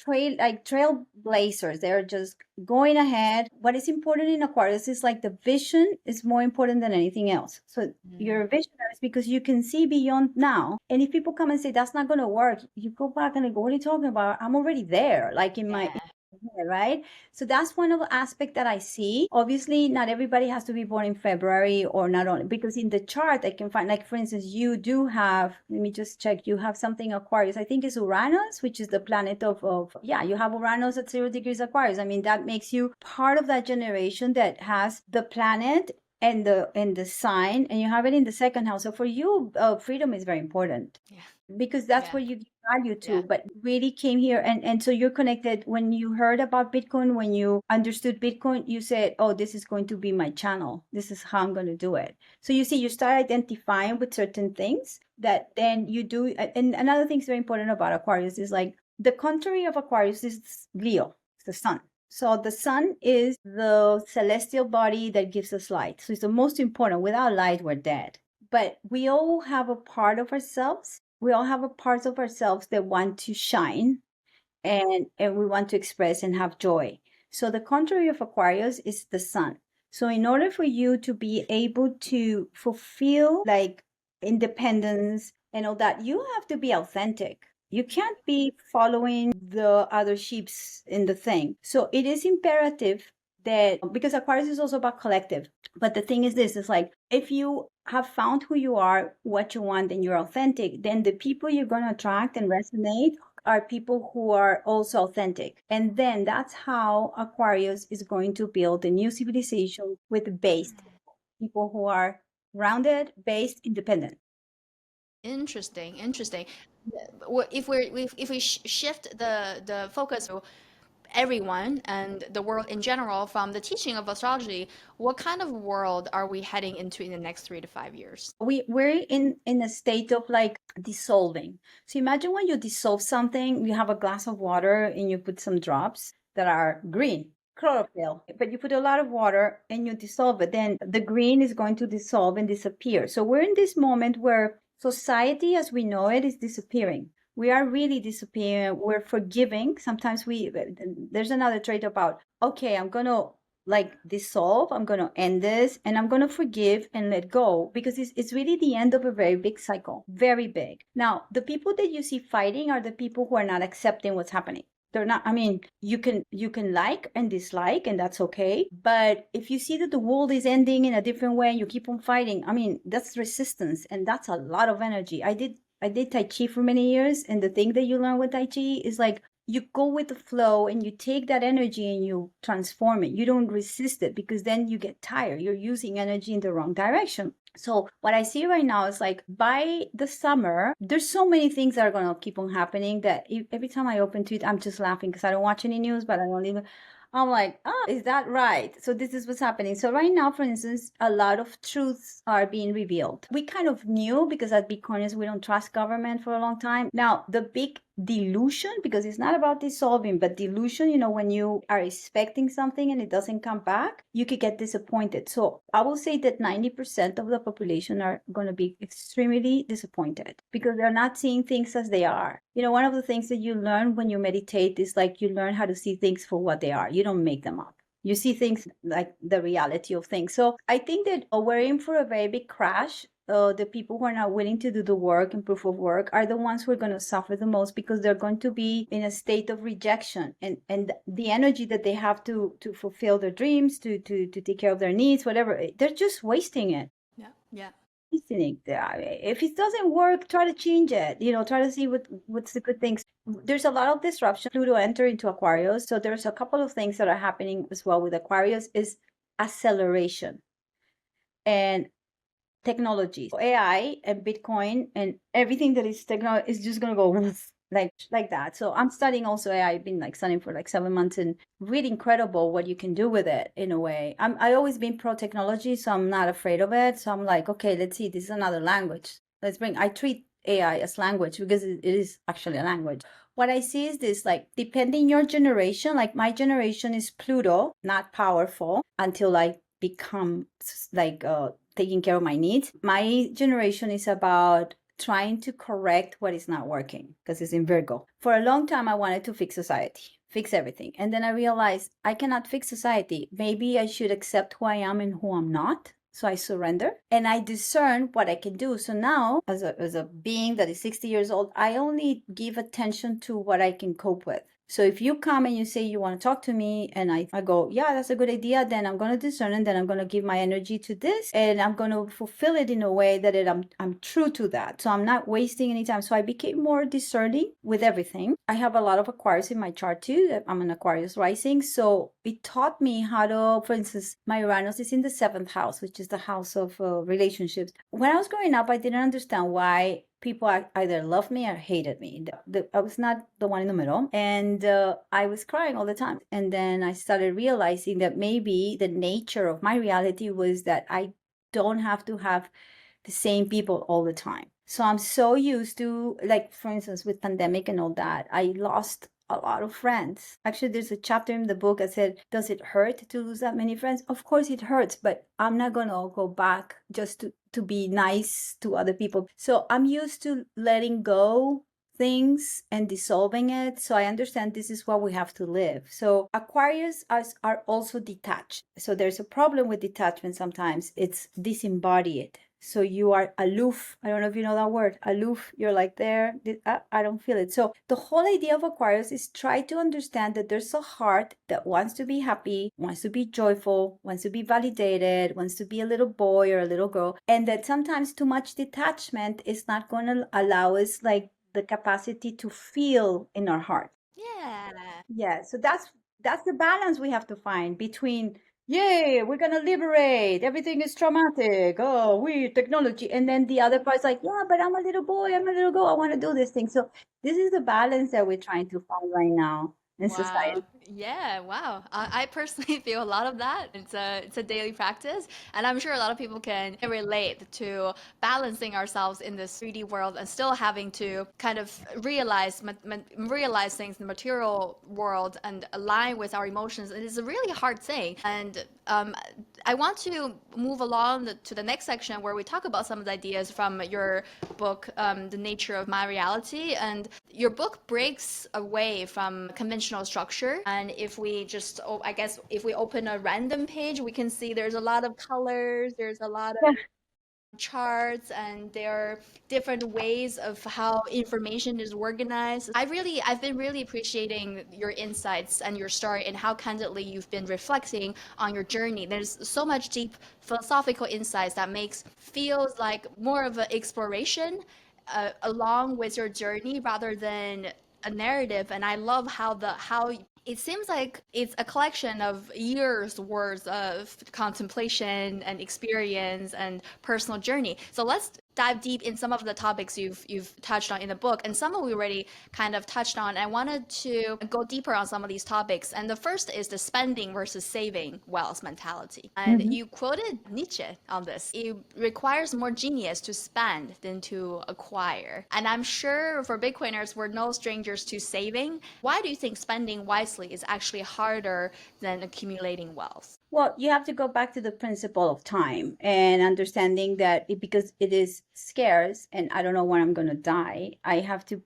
trailblazers. They're just going ahead. What is important in Aquarius is like the vision is more important than anything else. So you're a visionary is because you can see beyond now. And if people come and say that's not going to work, you go back and go, what are you talking about? I'm already there, like in my Yeah. head, right? So that's one of the aspects that I see. Obviously, not everybody has to be born in February or not only because in the chart I can find, like for instance, you do have, let me just check, you have something Aquarius. I think it's Uranus, which is the planet of yeah, you have Uranus at 0 degrees Aquarius. I mean, that makes you part of that generation that has the planet and the sign, and you have it in the second house. So for you, freedom is very important Yeah. because that's Yeah. what you give value Yeah. to, but really came here and so you're connected. When you heard about Bitcoin, when you understood Bitcoin, you said, oh, this is going to be my channel, this is how I'm going to do it. So you see, you start identifying with certain things that then you do. And another thing is very important about Aquarius is like the contrary of Aquarius is Leo, it's the sun. So the sun is the celestial body that gives us light, so it's the most important. Without light, we're dead. But we all have a part of ourselves. We all have a parts of ourselves that want to shine and we want to express and have joy. So the contrary of Aquarius is the sun. So in order for you to be able to fulfill like independence and all that, you have to be authentic. You can't be following the other sheeps in the thing. So it is imperative that, because Aquarius is also about collective. But the thing is this, is like if you have found who you are, what you want, and you're authentic, then the people you're going to attract and resonate are people who are also authentic. And then that's how Aquarius is going to build a new civilization with based people who are grounded, based, independent. Interesting. Interesting. If we shift the focus to everyone and the world in general from the teaching of astrology, what kind of world are we heading into in the next 3 to 5 years? We're in a state of like dissolving. So imagine when you dissolve something, you have a glass of water and you put some drops that are green, chlorophyll, but you put a lot of water and you dissolve it, then the green is going to dissolve and disappear. So we're in this moment where society as we know it is disappearing. We are really disappearing. We're forgiving. Sometimes there's another trait about, okay, I'm going to like dissolve, I'm going to end this and I'm going to forgive and let go, because it's really the end of a very big cycle, very big. Now the people that you see fighting are the people who are not accepting what's happening. They're not, I mean, you can like and dislike and that's okay, but if you see that the world is ending in a different way and you keep on fighting, I mean, that's resistance and that's a lot of energy. I did Tai Chi for many years, and the thing that you learn with Tai Chi is like you go with the flow and you take that energy and you transform it. You don't resist it, because then you get tired. You're using energy in the wrong direction. So what I see right now is like by the summer, there's so many things that are going to keep on happening that every time I open to it, I'm just laughing because I don't watch any news, but I don't even. I'm like, oh, is that right? So this is what's happening. So right now, for instance, a lot of truths are being revealed. We kind of knew, because as Bitcoiners, we don't trust government for a long time. Now, the big delusion, because it's not about dissolving, but delusion, when you are expecting something and it doesn't come back, you could get disappointed. So I will say that 90% of the population are going to be extremely disappointed because they're not seeing things as they are. One of the things that you learn when you meditate is like you learn how to see things for what they are. You don't make them up. You see things like the reality of things. So I think that we're in for a very big crash. The people who are not willing to do the work and proof of work are the ones who are going to suffer the most, because they're going to be in a state of rejection, and the energy that they have to fulfill their dreams, to take care of their needs, whatever, they're just wasting it. Yeah. Yeah. If it doesn't work, try to change it. Try to see what's the good things. There's a lot of disruption. Pluto enter into Aquarius, so there's a couple of things that are happening as well with Aquarius. Is acceleration and technology. So AI and Bitcoin and everything that is technology is just gonna go like that. So I'm studying also AI. I've been like studying for like 7 months, and really incredible what you can do with it in a way. I always been pro technology, so I'm not afraid of it. So I'm like, okay, let's see, this is another language. I treat AI as language because it is actually a language. What I see is this, like, depending your generation, like my generation is Pluto, not powerful until I become like taking care of my needs. My generation is about trying to correct what is not working because it's in Virgo. For a long time, I wanted to fix society, fix everything. And then I realized I cannot fix society. Maybe I should accept who I am and who I'm not. So I surrender and I discern what I can do. So now, as a being that is 60 years old, I only give attention to what I can cope with. So if you come and you say you want to talk to me and I go, yeah, that's a good idea, then I'm going to discern and then I'm going to give my energy to this and I'm going to fulfill it in a way that I'm true to that. So I'm not wasting any time. So I became more discerning with everything. I have a lot of Aquarius in my chart too. I'm an Aquarius rising. So it taught me how to, for instance, my Uranus is in the 7th house, which is the house of relationships. When I was growing up, I didn't understand why people either loved me or hated me. I was not the one in the middle. And I was crying all the time. And then I started realizing that maybe the nature of my reality was that I don't have to have the same people all the time. So I'm so used to, like, for instance, with pandemic and all that, I lost a lot of friends. Actually, there's a chapter in the book that said, does it hurt to lose that many friends? Of course it hurts, but I'm not going to go back just to be nice to other people. So I'm used to letting go things and dissolving it. So I understand this is what we have to live. So Aquarius are also detached. So there's a problem with detachment sometimes. It's disembodied. So you are aloof. I don't know if you know that word. Aloof. You're like there. I don't feel it. So the whole idea of Aquarius is try to understand that there's a heart that wants to be happy, wants to be joyful, wants to be validated, wants to be a little boy or a little girl. And that sometimes too much detachment is not going to allow us like the capacity to feel in our heart. Yeah. Yeah. So that's the balance we have to find between, yay, we're gonna liberate. Everything is traumatic. Oh, we technology. And then the other part's like, yeah, but I'm a little boy, I'm a little girl, I want to do this thing. So this is the balance that we're trying to find right now in Wow. society. Yeah, wow. I personally feel a lot of that. It's a daily practice, and I'm sure a lot of people can relate to balancing ourselves in this 3D world and still having to kind of realize things in the material world and align with our emotions. It is a really hard thing. And I want to move along to the next section where we talk about some of the ideas from your book, The Nature of My Reality. And your book breaks away from conventional structure. And if we just, I guess, if we open a random page, we can see there's a lot of colors, there's a lot of Yeah. charts, and there are different ways of how information is organized. I've been really appreciating your insights and your story and how candidly you've been reflecting on your journey. There's so much deep philosophical insights that makes feels like more of an exploration along with your journey rather than a narrative. And I love how it seems like it's a collection of years worth of contemplation and experience and personal journey. So let's dive deep in some of the topics you've touched on in the book, and some of we already kind of touched on. I wanted to go deeper on some of these topics, and the first is the spending versus saving wealth mentality. And Mhm. you quoted Nietzsche on this. It requires more genius to spend than to acquire. And I'm sure for Bitcoiners, we're no strangers to saving. Why do you think spending wisely is actually harder than accumulating wealth? Well, you have to go back to the principle of time and understanding that because it is scarce and I don't know when I'm going to die, I have to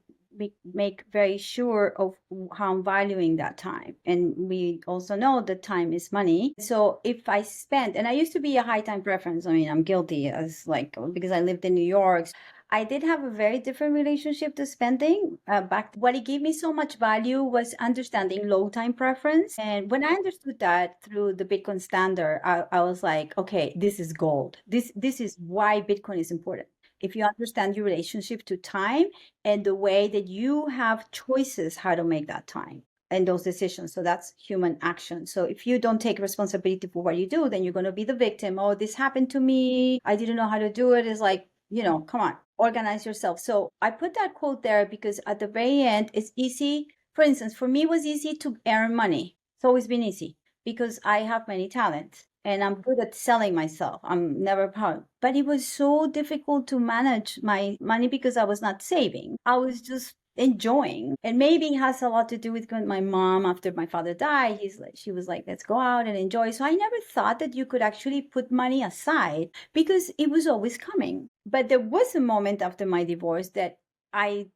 make very sure of how I'm valuing that time. And we also know that time is money. So if I spend, and I used to be a high time preference, I mean, I'm guilty as like, because I lived in New York. I did have a very different relationship to spending. Back what it gave me so much value was understanding low time preference. And when I understood that through the Bitcoin standard, I was like, okay, this is gold. This is why Bitcoin is important. If you understand your relationship to time and the way that you have choices how to make that time and those decisions. So that's human action. So if you don't take responsibility for what you do, then you're going to be the victim. Oh, this happened to me. I didn't know how to do it. It's like, come on, organize yourself. So I put that quote there because at the very end, it's easy. For instance, for me, it was easy to earn money. It's always been easy because I have many talents and I'm good at selling myself. I'm never proud. But it was so difficult to manage my money because I was not saving. I was just enjoying. And maybe it has a lot to do with my mom, after my father died, she was like, let's go out and enjoy. So I never thought that you could actually put money aside because it was always coming. But there was a moment after my divorce that I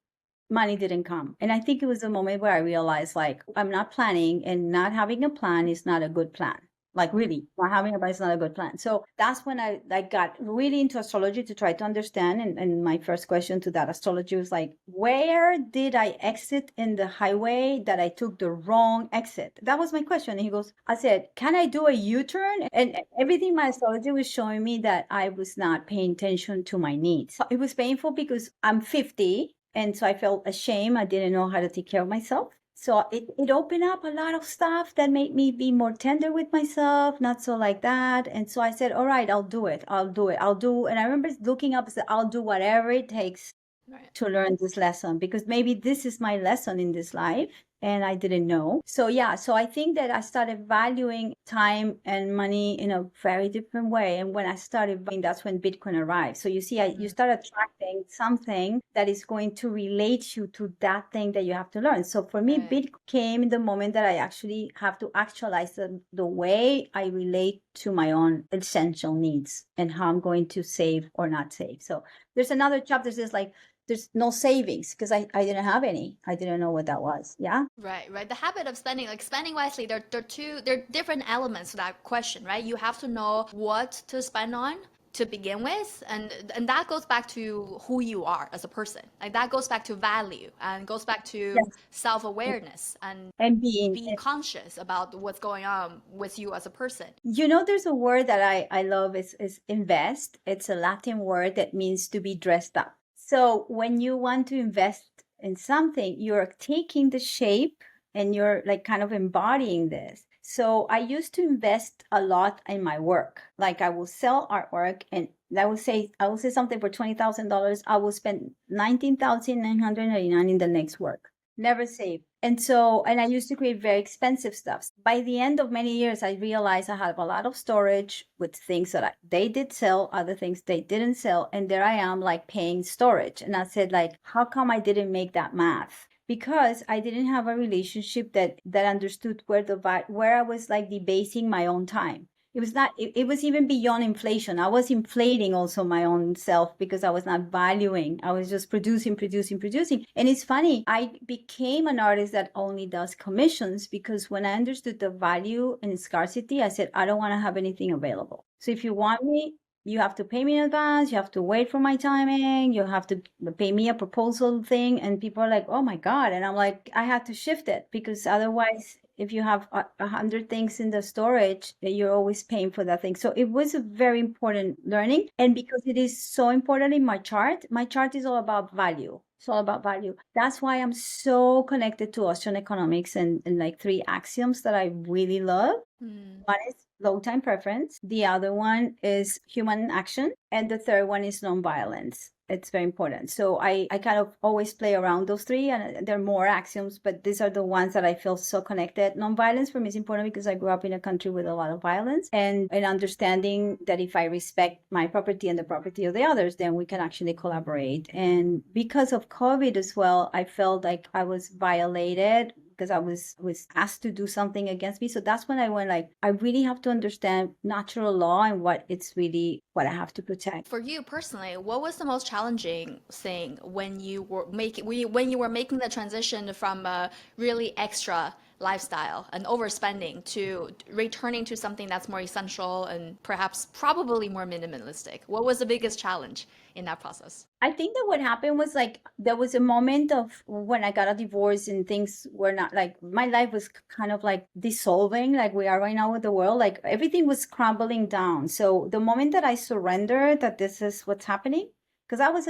money didn't come. And I think it was a moment where I realized, like, I'm not planning, and not having a plan is not a good plan. Like, really, not having a plan is not a good plan. So that's when I like got really into astrology to try to understand. And my first question to that astrology was like, where did I exit in the highway that I took the wrong exit? That was my question. And he goes, I said, can I do a U-turn? And everything my astrology was showing me that I was not paying attention to my needs. It was painful because I'm 50, and so I felt ashamed. I didn't know how to take care of myself. So it opened up a lot of stuff that made me be more tender with myself, not so like that. And so I said, all right, I'll do it. I'll do it. I'll do. And I remember looking up and said, I'll do whatever it takes Right. to learn this lesson, because maybe this is my lesson in this life and I didn't know. So yeah, so I think that I started valuing time and money in a very different way. And when I started valuing, that's when Bitcoin arrived. So you see, you start attracting something that is going to relate you to that thing that you have to learn. So for me, Right. Bitcoin came in the moment that I actually have to actualize the way I relate to my own essential needs and how I'm going to save or not save. So there's another chapter that says like, there's no savings because I didn't have any. I didn't know what that was. Yeah. Right, right. The habit of spending, like spending wisely, there are different elements to that question, right? You have to know what to spend on to begin with, and that goes back to who you are as a person. Like that goes back to value and goes back to Yes. self-awareness and And being, being conscious about what's going on with you as a person. there's a word that I love is invest. It's a Latin word that means to be dressed up. So when you want to invest in something, you're taking the shape and you're like kind of embodying this. So I used to invest a lot in my work. Like I will sell artwork, and I will say something for $20,000. I will spend 19,999 in the next work. Never save. And so, and I used to create very expensive stuff. By the end of many years, I realized I had a lot of storage with things that they did sell, other things they didn't sell. And there I am like paying storage. And I said like, how come I didn't make that math? Because I didn't have a relationship that understood where I was like debasing my own time. It was not, it was even beyond inflation. I was inflating also my own self because I was not valuing. I was just producing, producing, producing. And it's funny, I became an artist that only does commissions because when I understood the value and scarcity, I said, I don't want to have anything available. So if you want me, you have to pay me in advance. You have to wait for my timing. You have to pay me a proposal thing. And people are like, oh my God. And I'm like, I had to shift it because otherwise, if you have 100 things in the storage, you're always paying for that thing. So it was a very important learning. And because it is so important in my chart is all about value. It's all about value. That's why I'm so connected to Austrian economics and like three axioms that I really love. Mm. One is low time preference. The other one is human action. And the third one is nonviolence. It's very important. So I kind of always play around those three, and there are more axioms, but these are the ones that I feel so connected. Nonviolence for me is important because I grew up in a country with a lot of violence, and understanding that if I respect my property and the property of the others, then we can actually collaborate. And because of COVID as well, I felt like I was violated because I was asked to do something against me. So that's when I went like, I really have to understand natural law and what I have to protect. For you personally, what was the most challenging thing when you were making the transition from a really extra lifestyle and overspending to returning to something that's more essential and perhaps probably more minimalistic? What was the biggest challenge in that process? I think that what happened was like there was a moment of when I got a divorce and things were not like my life was kind of like dissolving like we are right now with the world. Like everything was crumbling down. So the moment that I surrendered that this is what's happening, because I was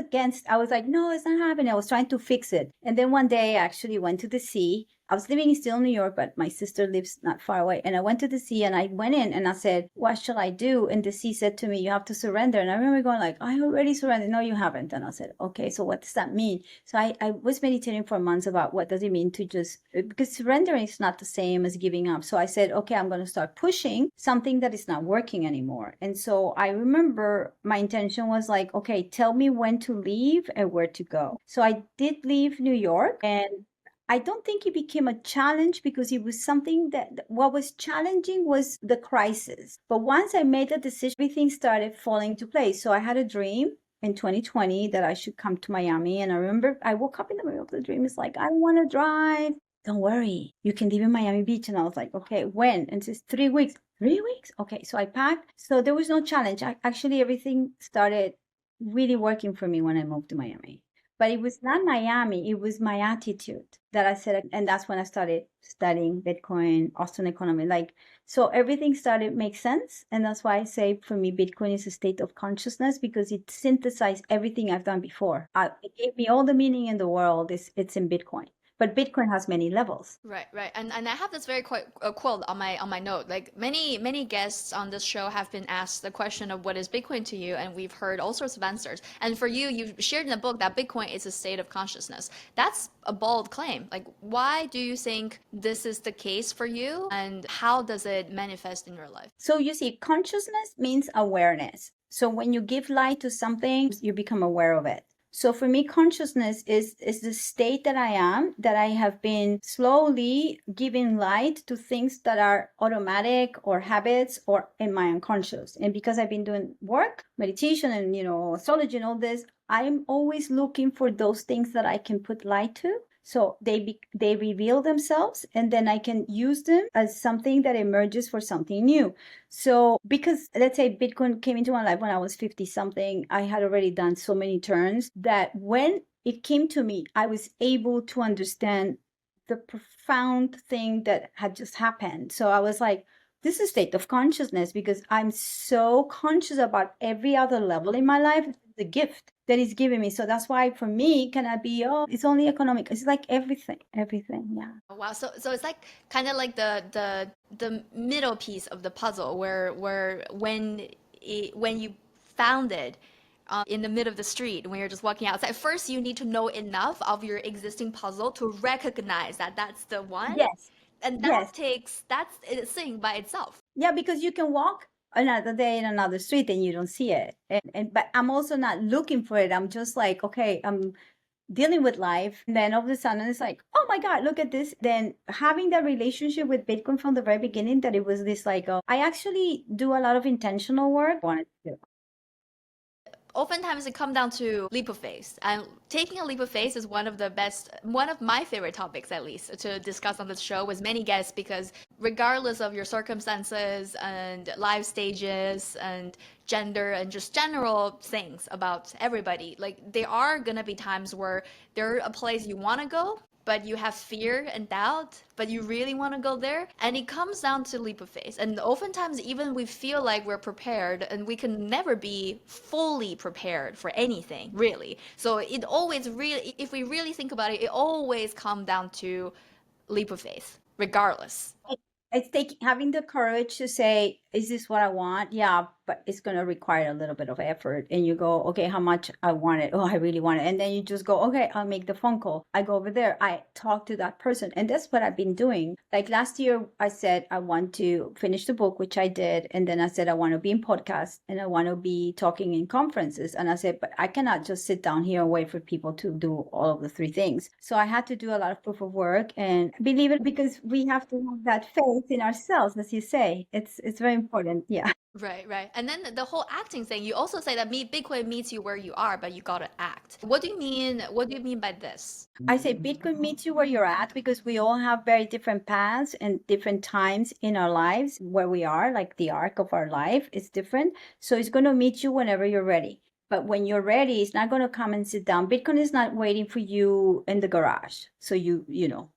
like, no, it's not happening. I was trying to fix it. And then one day I actually went to the sea I was living still in New York, but my sister lives not far away. And I went to the sea and I went in and I said, what shall I do? And the sea said to me, you have to surrender. And I remember going like, I already surrendered. No, you haven't. And I said, okay, so what does that mean? So I was meditating for months about what does it mean to just, because surrendering is not the same as giving up. So I said, okay, I'm going to start pushing something that is not working anymore. And so I remember my intention was like, okay, tell me when to leave and where to go. So I did leave New York, and I don't think it became a challenge because it was something that what was challenging was the crisis. But once I made the decision, everything started falling into place. So I had a dream in 2020 that I should come to Miami. And I remember I woke up in the middle of the dream. It's like, I don't want to drive. Don't worry. You can live in Miami Beach. And I was like, okay, when? And it's 3 weeks. 3 weeks? Okay. So I packed. So there was no challenge. Actually, everything started really working for me when I moved to Miami. But it was not Miami, it was my attitude that I said, and that's when I started studying Bitcoin, Austrian economy. Like, so everything started make sense. And that's why I say for me, Bitcoin is a state of consciousness because it synthesized everything I've done before. It gave me all the meaning in the world. It's in Bitcoin. But Bitcoin has many levels. Right, right. And I have this very quote on my note. Like many guests on this show have been asked the question of what is Bitcoin to you, and we've heard all sorts of answers. And for you, you shared in the book that Bitcoin is a state of consciousness. That's a bold claim. Like, why do you think this is the case for you, and how does it manifest in your life? So you see, consciousness means awareness. So when you give light to something, you become aware of it. So for me, consciousness is the state that I am, that I have been slowly giving light to things that are automatic or habits or in my unconscious. And because I've been doing work, meditation, and astrology and all this, I'm always looking for those things that I can put light to. So they reveal themselves, and then I can use them as something that emerges for something new. So because let's say Bitcoin came into my life when I was 50 something, I had already done so many turns that when it came to me, I was able to understand the profound thing that had just happened. So I was like, this is a state of consciousness because I'm so conscious about every other level in my life. The gift that is giving me. So that's why for me, cannot be, oh, it's only economic. It's like everything, yeah. Wow. So it's like kind of like the middle piece of the puzzle where when you found it in the middle of the street when you're just walking outside, first you need to know enough of your existing puzzle to recognize that that's the one. Yes. And Yes. that's a thing by itself. Yeah, because you can walk another day in another street and you don't see it. And but I'm also not looking for it. I'm just like, okay, I'm dealing with life. And then all of a sudden it's like, oh my God, look at this. Then having that relationship with Bitcoin from the very beginning, that it was this like, I actually do a lot of intentional work. I wanted to do. Oftentimes it comes down to leap of faith, and taking a leap of faith is one of my favorite topics, at least, to discuss on this show with many guests, because regardless of your circumstances and life stages and gender and just general things about everybody, like there are gonna be times where there's a place you want to go, but you have fear and doubt, but you really want to go there. And it comes down to leap of faith. And oftentimes, even we feel like we're prepared, and we can never be fully prepared for anything, really. So it always really, if we really think about it, it always comes down to leap of faith, regardless. It's having the courage to say, is this what I want? Yeah, but it's going to require a little bit of effort. And you go, okay, how much I want it? Oh, I really want it. And then you just go, okay, I'll make the phone call. I go over there. I talk to that person. And that's what I've been doing. Like last year, I said, I want to finish the book, which I did. And then I said, I want to be in podcasts and I want to be talking in conferences. And I said, but I cannot just sit down here and wait for people to do all of the three things. So I had to do a lot of proof of work and believe it, because we have to have that faith in ourselves, as you say. It's very important. Yeah. Right, right. And then the whole acting thing, you also say that Bitcoin meets you where you are, but you gotta act. What do you mean? What do you mean by this? I say Bitcoin meets you where you're at because we all have very different paths and different times in our lives where we are, like the arc of our life is different. So it's going to meet you whenever you're ready. But when you're ready, it's not going to come and sit down. Bitcoin is not waiting for you in the garage. So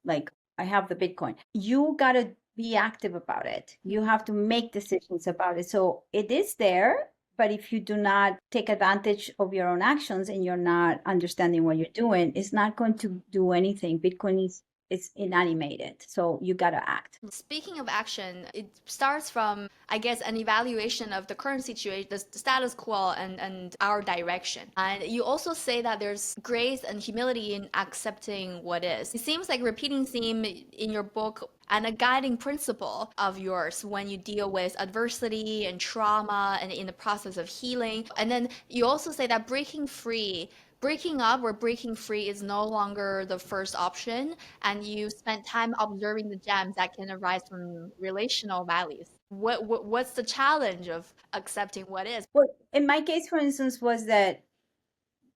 like I have the Bitcoin. You got to be active about it. You have to make decisions about it. So it is there, but if you do not take advantage of your own actions and you're not understanding what you're doing, it's not going to do anything. Bitcoin is it's inanimated. So you gotta act. Speaking of action, it starts from, I guess, an evaluation of the current situation, the status quo, and our direction. And you also say that there's grace and humility in accepting what is. It seems like a repeating theme in your book and a guiding principle of yours when you deal with adversity and trauma and in the process of healing. And then you also say that breaking up or breaking free is no longer the first option, and you spend time observing the gems that can arise from relational values. What's the challenge of accepting what is? Well, in my case, for instance, was that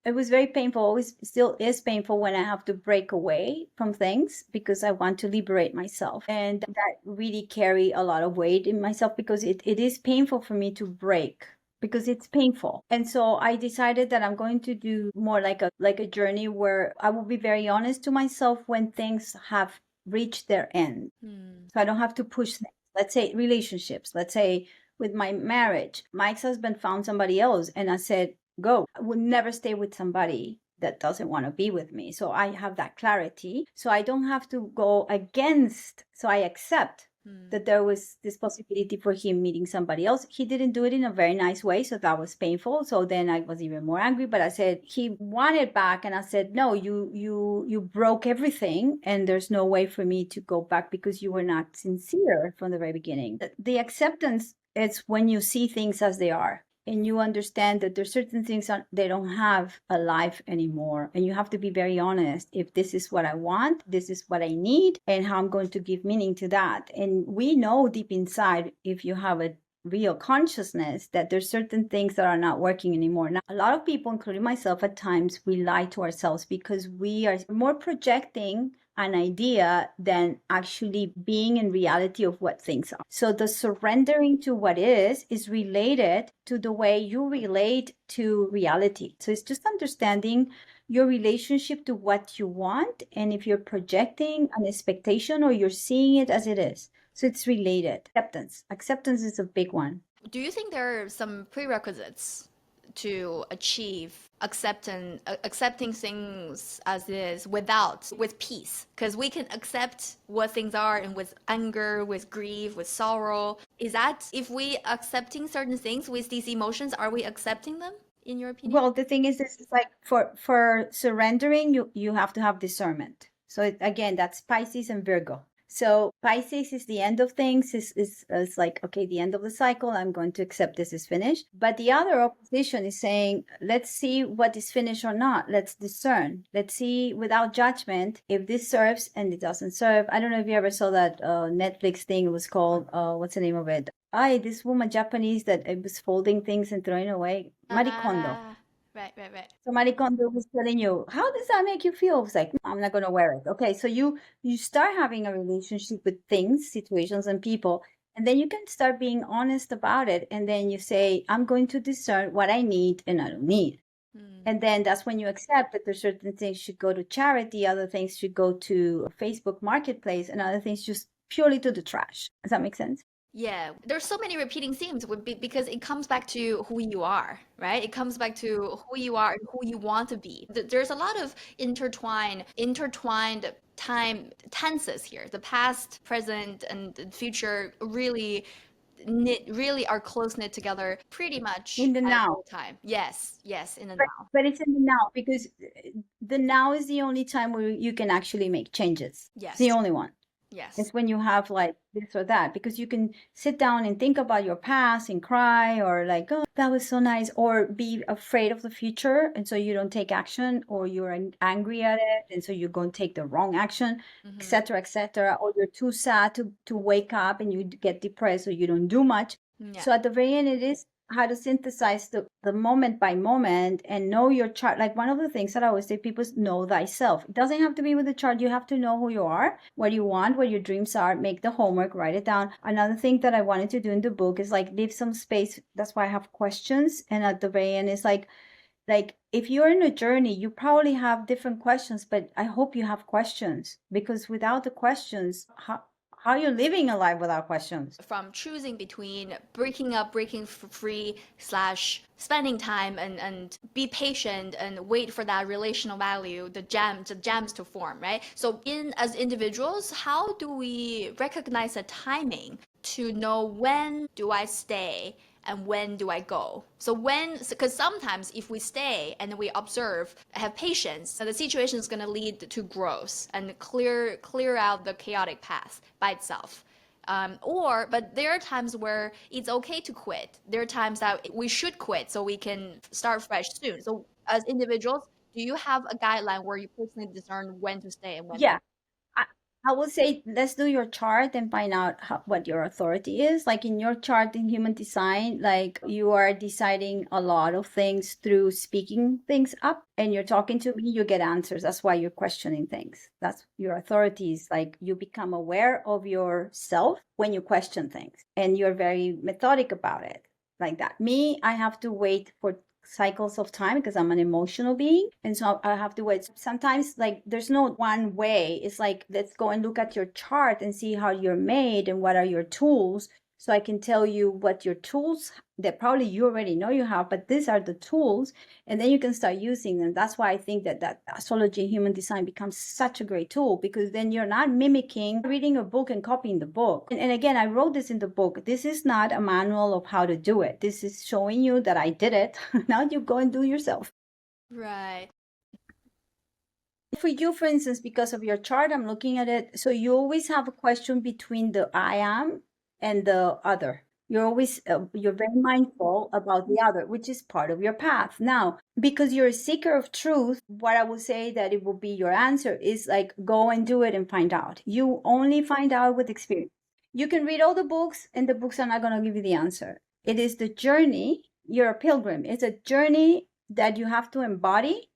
it was very painful, always still is painful when I have to break away from things because I want to liberate myself. And that really carry a lot of weight in myself because it is painful for me to break because it's painful. And so I decided that I'm going to do more like a journey where I will be very honest to myself when things have reached their end. So I don't have to push things. Let's say relationships. Let's say with my marriage, my ex-husband found somebody else and I said, go. I would never stay with somebody that doesn't want to be with me. So I have that clarity. So I don't have to go against. So I accept that there was this possibility for him meeting somebody else. He didn't do it in a very nice way. So that was painful. So then I was even more angry, but I said, he wanted back. And I said, no, you broke everything. And there's no way for me to go back because you were not sincere from the very beginning. The acceptance is when you see things as they are and you understand that there's certain things that they don't have a life anymore. And you have to be very honest. If this is what I want, this is what I need, and how I'm going to give meaning to that. And we know deep inside, if you have a real consciousness, that there's certain things that are not working anymore. Now, a lot of people, including myself at times, we lie to ourselves because we are more projecting an idea than actually being in reality of what things are. So the surrendering to what is related to the way you relate to reality. So it's just understanding your relationship to what you want, and if you're projecting an expectation or you're seeing it as it is. So it's related. Acceptance is a big one. Do you think there are some prerequisites to achieve accepting things as is with peace? Because we can accept what things are, and with anger, with grief, with sorrow. Is that, if we accepting certain things with these emotions, are we accepting them, in your opinion? Well, the thing is, this is like for surrendering, you have to have discernment. So again, that's Pisces and Virgo. So Pisces is the end of things, is like, okay, the end of the cycle. I'm going to accept this is finished. But the other opposition is saying, let's see what is finished or not. Let's discern. Let's see without judgment if this serves and it doesn't serve. I don't know if you ever saw that Netflix thing. It was called, what's the name of it? This woman, Japanese, that it was folding things and throwing away. Marie Kondo. Right. So Marie Kondo was telling you, how does that make you feel? It's like, I'm not going to wear it. Okay, so you start having a relationship with things, situations, and people, and then you can start being honest about it. And then you say, I'm going to discern what I need and I don't need. And then that's when you accept that there's certain things should go to charity, other things should go to Facebook Marketplace, and other things just purely to the trash. Does that make sense? Yeah, there's so many repeating themes because it comes back to who you are, right? It comes back to who you are and who you want to be. There's a lot of intertwined time tenses here. The past, present, and the future really are close knit together pretty much In the at now. all time. Yes, in the now. But it's in the now because the now is the only time where you can actually make changes. It's Yes. the only one. Yes. It's when you have like this or that, because you can sit down and think about your past and cry, or like, oh, that was so nice, or be afraid of the future. And so you don't take action, or you're angry at it. And so you go and take the wrong action, etc., etc. Or you're too sad to wake up and you get depressed, or you don't do much. Yeah. So at the very end, it is how to synthesize the moment by moment and know your chart. Like one of the things that I always say, people know thyself. It doesn't have to be with the chart. You have to know who you are, what you want, what your dreams are, make the homework, write it down. Another thing that I wanted to do in the book is like leave some space. That's why I have questions. And at the very end, it's like if you're in a journey, you probably have different questions, but I hope you have questions, because without the questions, How are you living a life without questions? From choosing between breaking up, breaking free slash spending time and be patient and wait for that relational value, the gems to form, right? So in as individuals, how do we recognize the timing to know when do I stay and when do I go? So when, because sometimes if we stay and we observe, have patience, so the situation is going to lead to growth and clear out the chaotic path by itself. But there are times where it's okay to quit. There are times that we should quit so we can start fresh soon. So as individuals, do you have a guideline where you personally discern when to stay and when to? Yeah. I, I would say let's do your chart and find out what your authority is. Like in your chart in human design, like you are deciding a lot of things through speaking things up and you're talking to me, you get answers. That's why you're questioning things. That's your authorities. Like you become aware of yourself when you question things and you're very methodic about it. Like that. Me, I have to wait for cycles of time because I'm an emotional being. And so I have to wait. Sometimes, like, there's no one way. It's like, let's go and look at your chart and see how you're made and what are your tools. So I can tell you what your tools that probably you already know you have, but these are the tools. And then you can start using them. That's why I think that astrology and human design becomes such a great tool because then you're not mimicking reading a book and copying the book. And again, I wrote this in the book. This is not a manual of how to do it. This is showing you that I did it. Now you go and do yourself. Right. For you, for instance, because of your chart, I'm looking at it. So you always have a question between the I am and the other. You're always, you're very mindful about the other, which is part of your path. Now, because you're a seeker of truth, what I would say that it will be your answer is like, go and do it and find out. You only find out with experience. You can read all the books and the books are not going to give you the answer. It is the journey. You're a pilgrim. It's a journey that you have to embody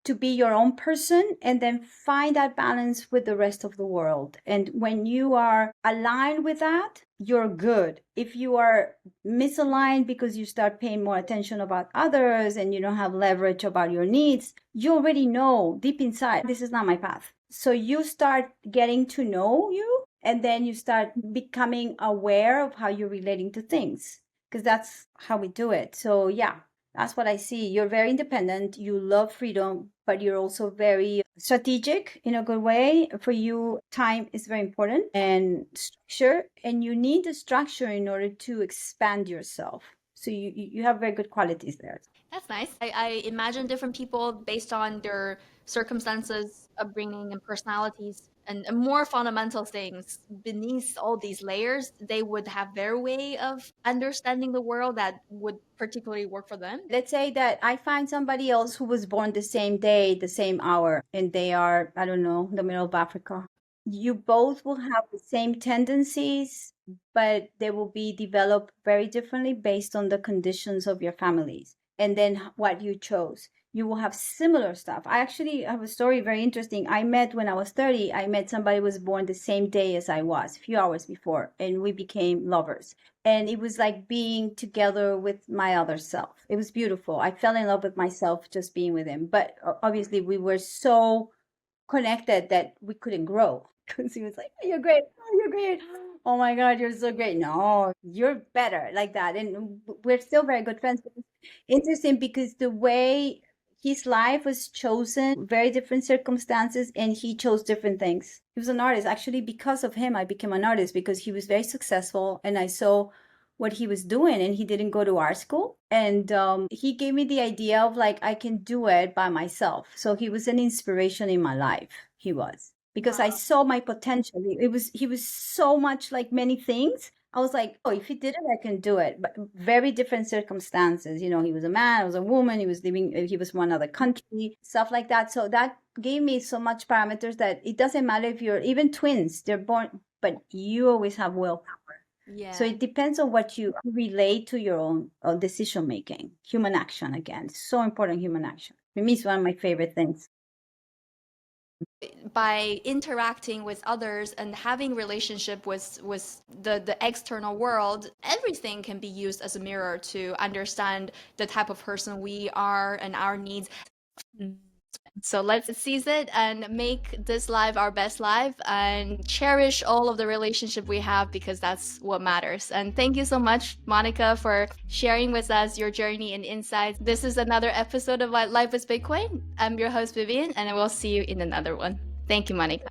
to be your own person and then find that balance with the rest of the world. And when you are aligned with that, you're good. If you are misaligned because you start paying more attention about others and you don't have leverage about your needs, you already know deep inside, this is not my path. So you start getting to know you and then you start becoming aware of how you're relating to things because that's how we do it. So yeah, that's what I see. You're very independent. You love freedom, but you're also very strategic in a good way. For you, time is very important and structure, and you need the structure in order to expand yourself. So you have very good qualities there. That's nice. I imagine different people based on their circumstances, upbringing, and personalities, and more fundamental things beneath all these layers, they would have their way of understanding the world that would particularly work for them. Let's say that I find somebody else who was born the same day, the same hour, and they are, I don't know, in the middle of Africa. You both will have the same tendencies, but they will be developed very differently based on the conditions of your families and then what you chose. You will have similar stuff. I actually have a story very interesting. I met when I was 30, I met somebody who was born the same day as I was, a few hours before, and we became lovers. And it was like being together with my other self. It was beautiful. I fell in love with myself just being with him. But obviously, we were so connected that we couldn't grow because he was like, oh, you're great. Oh, you're great. Oh my God, you're so great. No, you're better like that. And we're still very good friends. It's interesting because the way his life was chosen, very different circumstances, and he chose different things. He was an artist. Actually, because of him, I became an artist because he was very successful and I saw what he was doing and he didn't go to art school and he gave me the idea of like I can do it by myself. So he was an inspiration in my life. He was, because I Wow. saw my potential. He was so much like many things. I was like, oh, if he did it, I can do it. But very different circumstances. You know, he was a man, I was a woman, he was living, he was one other country, stuff like that. So that gave me so much parameters that it doesn't matter if you're even twins, they're born, but you always have willpower. So Yeah. it depends on what you relate to your own decision making. Human action, again, so important. Human action for me is one of my favorite things. By interacting with others and having relationship with the external world, everything can be used as a mirror to understand the type of person we are and our needs. So let's seize it and make this life our best life and cherish all of the relationship we have, because that's what matters. And thank you so much, Monica, for sharing with us your journey and insights. This is another episode of Life with Bitcoin. I'm your host, Vivian, and I will see you in another one. Thank you, Monica.